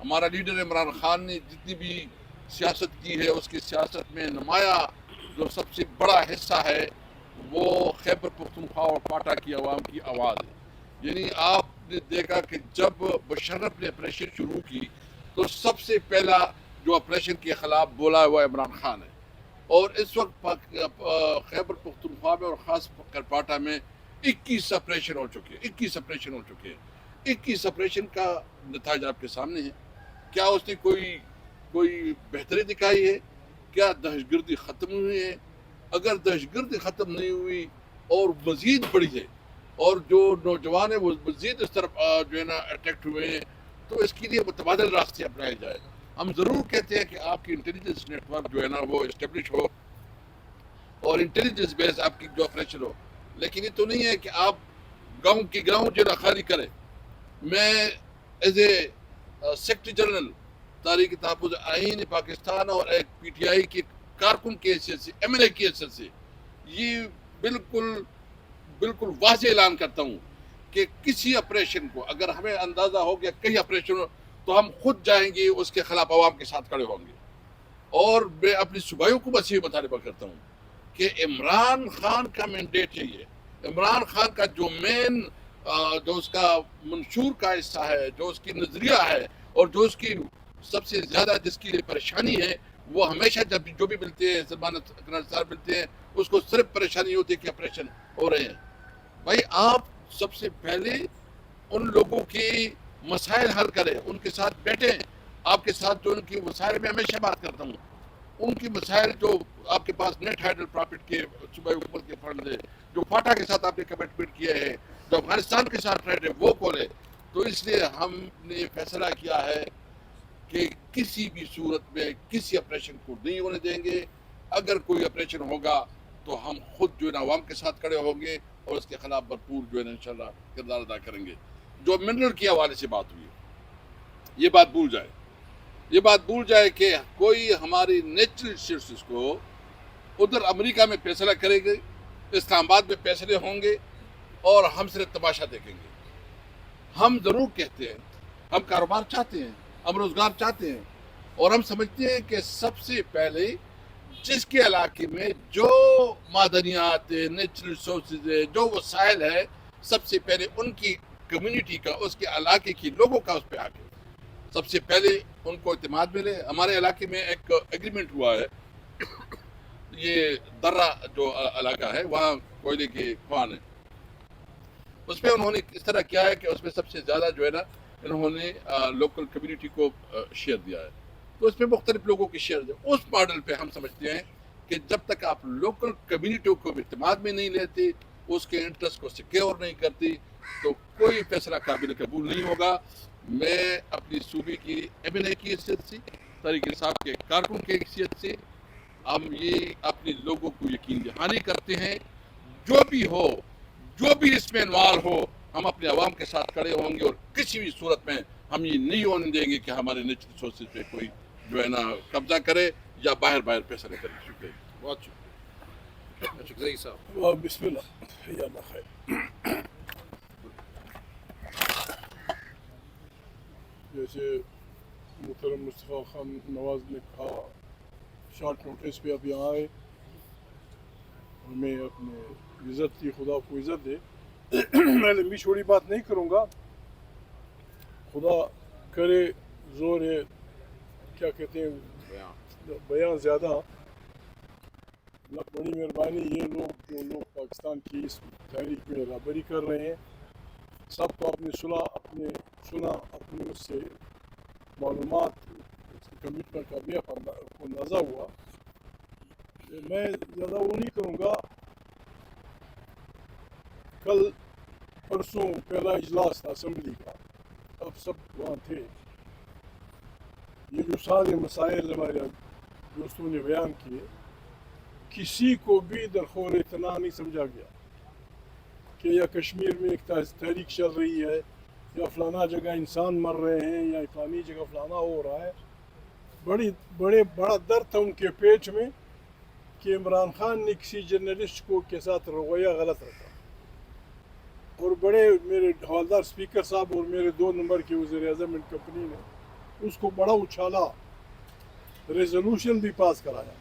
[SPEAKER 4] ہمارا لیڈر عمران خان نے جتنی بھی سیاست کی ہے اس کی سیاست میں نمایاں جو سب سے بڑا حصہ ہے وہ خیبر پختونخوا اور پاٹا کی عوام کی آواز ہے. یعنی آپ نے دیکھا کہ جب مشرف نے آپریشن شروع کی تو سب سے پہلا جو آپریشن کے خلاف بولا وہ عمران خان ہے. اور اس وقت خیبر پختونخوا میں اور خاص کر پاٹا میں 21 آپریشن ہو چکے ہیں. 21 آپریشن کا نتائج آپ کے سامنے ہے. کیا اس نے کوئی بہتری دکھائی ہے؟ کیا دہشت گردی ختم ہوئی ہے؟ اگر دہشت گردی ختم نہیں ہوئی اور مزید بڑھی ہے اور جو نوجوان ہیں وہ مزید اس طرف جو ہے نا اٹریکٹ ہوئے ہیں تو اس کے لیے متبادل راستے اپنائے جائے. ہم ضرور کہتے ہیں کہ آپ کی انٹیلیجنس نیٹ ورک جو ہے نا وہ اسٹیبلش ہو اور انٹیلیجنس بیس آپ کی جو آپریشن ہو، لیکن یہ تو نہیں ہے کہ آپ گاؤں کی گاؤں جو ہے نا خالی کریں. میں ایز اے سیکرٹری جنرل تحریک تحفظ آئین پاکستان اور ایک پی ٹی آئی کے کارکن کی حیثیت سے، ایم ایل اے کی حیثیت سے یہ بالکل واضح اعلان کرتا ہوں کہ کسی آپریشن کو اگر ہمیں اندازہ ہو گیا کئی آپریشن ہو تو ہم خود جائیں گے اس کے خلاف عوام کے ساتھ کھڑے ہوں گے. اور میں اپنی صوبائیوں کو بس یہ مطالبہ کرتا ہوں کہ عمران خان کا مینڈیٹ ہے یہ. عمران خان کا جو مین جو اس کا منشور کا حصہ ہے، جو اس کی نظریہ ہے اور جو اس کی سب سے زیادہ جس کی پریشانی ہے، وہ ہمیشہ جب جو بھی ملتے ہیں سلمان اقرار صاحب ملتے ہیں اس کو صرف پریشانی ہوتی ہے کہ آپریشن ہو رہے ہیں. بھائی آپ سب سے پہلے ان لوگوں کی مسائل حل کریں، ان کے ساتھ بیٹھیں. آپ کے ساتھ جو ان کی مسائل میں ہمیشہ بات کرتا ہوں، ان کی مسائل جو آپ کے پاس نیٹ ہائیڈل پرافٹ کے صوبائی حکومت کے فنڈ ہے، جو فاٹا کے ساتھ آپ نے کمٹمنٹ کیا ہے، جو افغانستان کے ساتھ ٹریڈ ہے وہ کھولے. تو اس لیے ہم نے فیصلہ کیا ہے کہ کسی بھی صورت میں کسی آپریشن کو نہیں ہونے دیں گے. اگر کوئی آپریشن ہوگا تو ہم خود جو ہے نا عوام کے ساتھ کھڑے ہوں گے اور اس کے خلاف بھرپور جو ہے نا انشاءاللہ کردار ادا کریں گے. جو منرل کے حوالے سے بات ہوئی یہ بات بھول جائے کہ کوئی ہماری نیچرل ریسورسز کو ادھر امریکہ میں فیصلہ کرے گے، اسلام آباد میں فیصلے ہوں گے اور ہم صرف تماشا دیکھیں گے. ہم ضرور کہتے ہیں ہم کاروبار چاہتے ہیں، ہم روزگار چاہتے ہیں اور ہم سمجھتے ہیں کہ سب سے پہلے جس کے علاقے میں جو معدنیات ہے، نیچرل ریسورسز ہے، جو وسائل ہے، سب سے پہلے ان کی کمیونٹی کا، اس کے علاقے کی لوگوں کا اس پہ آ کے سب سے پہلے ان کو اعتماد ملے. ہمارے علاقے میں ایک ایگریمنٹ ہوا ہے، یہ درہ جو علاقہ ہے وہاں کوئلے کے خوان ہیں، اس میں انہوں نے اس طرح کیا ہے کہ اس میں سب سے زیادہ جو ہے نا انہوں نے لوکل کمیونٹی کو شیئر دیا ہے. تو اس میں مختلف لوگوں کی شیئر دیا. اس ماڈل پہ ہم سمجھتے ہیں کہ جب تک آپ لوکل کمیونٹیوں کو اعتماد میں نہیں لیتے، اس کے انٹرسٹ کو سیکیور نہیں کرتی تو کوئی فیصلہ قابل قبول نہیں ہوگا. میں اپنی صوبے کی ایم ایل اے کی حیثیت سے، طریق صاحب کے کارکن کی حیثیت سے ہم یہ اپنے لوگوں کو یقین دہانی کرتے ہیں جو بھی اس میں انوالو ہو ہم اپنے عوام کے ساتھ کھڑے ہوں گے اور کسی بھی صورت میں ہم یہ نہیں ہونے دیں گے کہ ہمارے نیچرل ریسورسز پہ کوئی جو ہے نا قبضہ کرے یا باہر فیصلے کرے. شکریہ، بہت شکریہ.
[SPEAKER 3] شکریہ صاحب.
[SPEAKER 5] بسم اللہ یا اللہ خیر. جیسے محترم مصطفیٰ خان نواز نے کہا شارٹ نوٹس پہ اب یہاں آئے اور میں اپنے عزت کی خدا کو عزت دے. میں لمبی چھوڑی بات نہیں کروں گا. خدا کرے زور ہے کیا کہتے ہیں بیان زیادہ. بڑی مہربانی یہ لوگ جو لوگ پاکستان کی اس تحریک میں رہبری کر رہے ہیں سب کو اپنی سنا اپنے اس سے معلومات کمٹمنٹ کا بھی اندازہ ہوا. میں زیادہ وہ نہیں کروں گا. کل پرسوں پہلا اجلاس تھا اسمبلی کا، اب سب وہاں تھے. یہ جو سارے مسائل ہمارے دوستوں نے بیان کیے کسی کو بھی درخور اطلاع نہیں سمجھا گیا کہ یا کشمیر میں ایک تحریک چل رہی ہے یا فلانا جگہ انسان مر رہے ہیں یا فلانی جگہ فلانا ہو رہا ہے. بڑا درد تھا ان کے پیٹ میں کہ عمران خان نے کسی جرنلسٹ کو کے ساتھ رویہ غلط رکھا اور بڑے میرے حوالدار اسپیکر صاحب اور میرے 2 نمبر کے وزیر اعظم ان کمپنی نے اس کو بڑا اچھالا، ریزولوشن بھی پاس کرایا.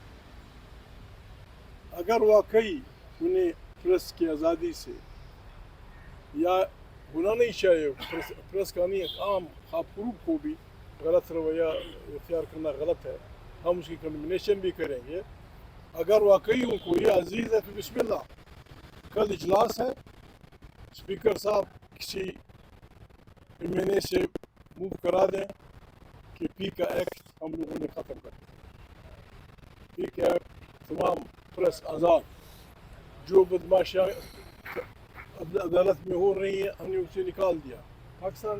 [SPEAKER 5] اگر واقعی انہیں پریس کی آزادی سے یا ہونا نہیں چاہیے، پریس کا نہیں، عام خواب فروغ کو بھی غلط رویہ اختیار کرنا غلط ہے، ہم اس کی کنڈمنیشن بھی کریں گے۔ اگر واقعی ان کو یہ عزیز ہے تو بسم اللہ، کل اجلاس ہے، اسپیکر صاحب کسی ایم این اے سے موو کرا دیں کہ پی کا ایکٹ ہم لوگوں نے ختم کر دیا، پی کا ایکٹ تمام پریس آزاد، جو بدماشیاں عدالت میں ہو رہی ہیں ہم نے اسے نکال دیا، پاکستان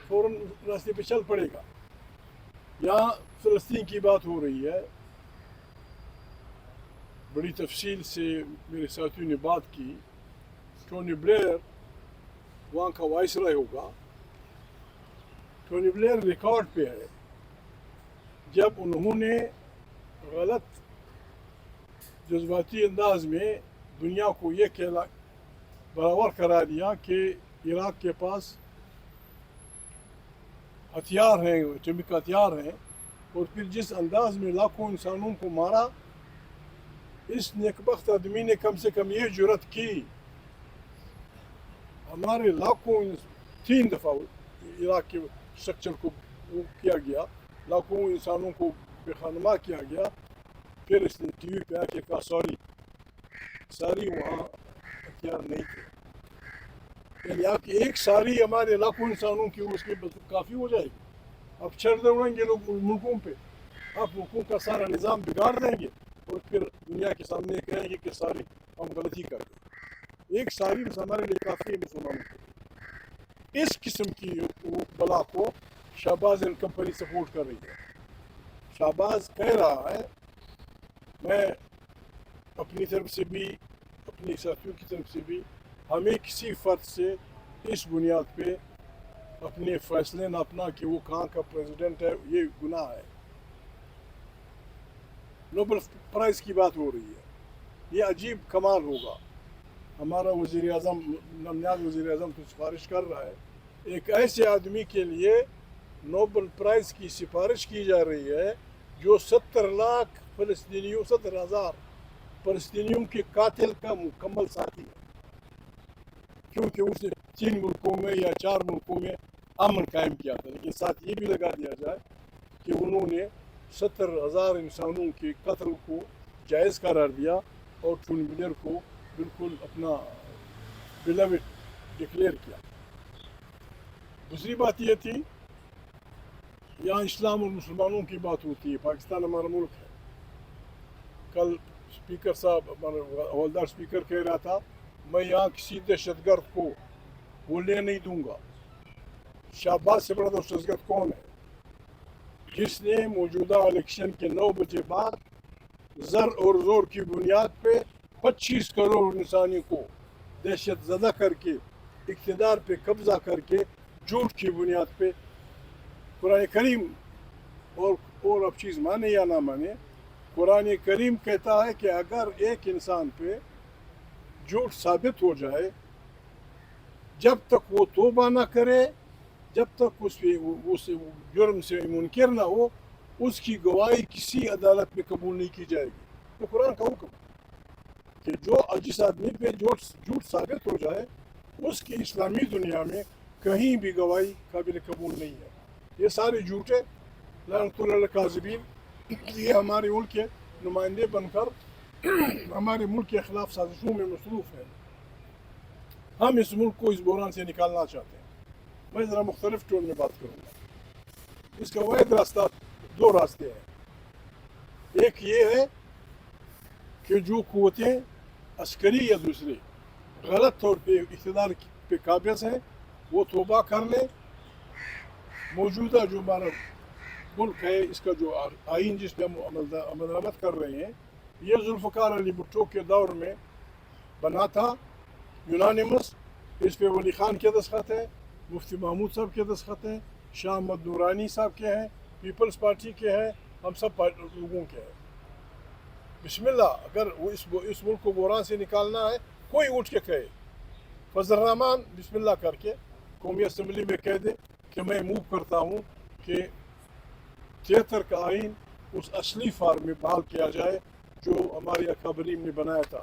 [SPEAKER 5] فوراً راستے پہ چل پڑے گا۔ یہاں فلسطین کی بات ہو رہی ہے، بڑی تفصیل سے میرے ساتھیوں نے بات کی۔ ٹونی بلیئر وہاں کا وائسرائے ہوگا، ٹونی بلیئر ریکارڈ پہ ہے، جب انہوں نے غلط جذباتی انداز میں دنیا کو یہ برابر کرا دیا کہ عراق کے پاس ہتھیار ہیں، ایٹمک ہتھیار ہیں، اور پھر جس انداز میں لاکھوں انسانوں کو مارا، اس نیکبخت آدمی نے کم سے کم یہ جرأت کی، ہمارے لاکھوں 3 دفعہ عراق کے اسٹرکچر کو وہ کیا گیا، لاکھوں انسانوں کو بے خانما کیا گیا، پھر اس نے ٹی وی پہ آ کے کہا ساری وہاں ہتھیار نہیں تھے۔ یعنی آپ کی ایک ساری ہمارے لاکھوں انسانوں کی اس کے کافی ہو جائے گی۔ آپ چھڑ دوڑیں گے لوگ ملکوں پہ، آپ ملکوں کا سارا نظام بگاڑ دیں گے، اور پھر دنیا کے سامنے کہیں گے کہ ساری ہم غلطی کر گئے۔ ایک ساری ہمارے لیے کافی ہے مسلمانوں کو۔ اس قسم کی بلا کو شہباز اینڈ کمپنی سپورٹ کر رہی ہے۔ شہباز کہہ رہا ہے، میں اپنی طرف سے بھی اپنے ساتھیوں کی طرف سے بھی، ہمیں کسی فرد سے اس بنیاد پہ اپنے فیصلے ناپنا کہ وہ کہاں کا پریزیڈنٹ ہے، یہ گناہ ہے۔ نوبل پرائز کی بات ہو رہی ہے، یہ عجیب کمال ہوگا۔ ہمارا وزیر اعظم، نامزد وزیر اعظم تو سفارش کر رہا ہے، ایک ایسے آدمی کے لیے نوبل پرائز کی سفارش کی جا رہی ہے جو 70 لاکھ فلسطینیوں، 70,000 فلسطینیوں کے قاتل کا مکمل ساتھی ہے، کیونکہ اس نے 3 ملکوں میں یا 4 ملکوں میں امن قائم کیا تھا۔ لیکن ساتھ یہ بھی لگا دیا جائے کہ انہوں نے 70,000 انسانوں کے قتل کو جائز قرار دیا اور ٹونی بلیئر کو بالکل اپنا بیلاوڈ ڈکلیئر کیا۔ دوسری بات یہ تھی، یہاں اسلام اور مسلمانوں کی بات ہوتی ہے، پاکستان ہمارا ملک ہے۔ کل اسپیکر صاحب، ہمارا حوالدار اسپیکر کہہ رہا تھا، میں یہاں کسی دہشت گرد کو بولنے نہیں دوں گا۔ شہباز سے بڑا دہشت گرد کون ہے؟ جس نے موجودہ الیکشن کے 9 بجے بعد زر اور زور کی بنیاد پہ 25 کروڑ انسانی کو دہشت زدہ کر کے، اقتدار پہ قبضہ کر کے، جھوٹ کی بنیاد پہ قرآن کریم اور اب چیز مانے یا نہ مانے، قرآن کریم کہتا ہے کہ اگر ایک انسان پہ جھوٹ ثابت ہو جائے، جب تک وہ توبہ نہ کرے، جب تک اس جرم سے منکر نہ ہو، اس کی گواہی کسی عدالت میں قبول نہیں کی جائے گی۔ تو قرآن کا حکم ہے کہ جو جس آدمی پہ جھوٹ ثابت ہو جائے، اس کی اسلامی دنیا میں کہیں بھی گواہی قابل قبول نہیں ہے۔ یہ سارے جھوٹے لعنت اللہ الکاذبین، یہ ہمارے ملک کے نمائندے بن کر ہمارے ملک کے خلاف سازشوں میں مصروف ہیں۔ ہم اس ملک کو اس بحران سے نکالنا چاہتے ہیں۔ میں ذرا مختلف ٹون میں بات کروں گا۔ اس کا واحد راستہ، 2 راستے ہیں۔ ایک یہ ہے کہ جو قوتیں عسکری یا دوسرے غلط طور پہ اقتدار پہ قابض ہیں، وہ توبہ کر لیں۔ موجودہ جو ہمارا ملک ہے، اس کا جو آئین جس پہ ہم عمل درآمد کر رہے ہیں، یہ ذوالفقار علی بھٹو کے دور میں بنا تھا، یونانیمس۔ اس پہ ولی خان کے دستخط ہیں، مفتی محمود صاحب کے دستخط ہیں، شاہ احمد نورانی صاحب کے ہیں، پیپلز پارٹی کے ہیں، ہم سب لوگوں کے ہیں۔ بسم اللہ، اگر وہ اس ملک کو بحران سے نکالنا ہے، کوئی اٹھ کے کہے، فضل الرحمان بسم اللہ کر کے قومی اسمبلی میں کہہ دے کہ میں موو کرتا ہوں کہ 73 کا آئین اس اصلی فارم میں بحال کیا جائے جو ہمارے اکابرین نے بنایا تھا۔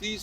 [SPEAKER 4] 30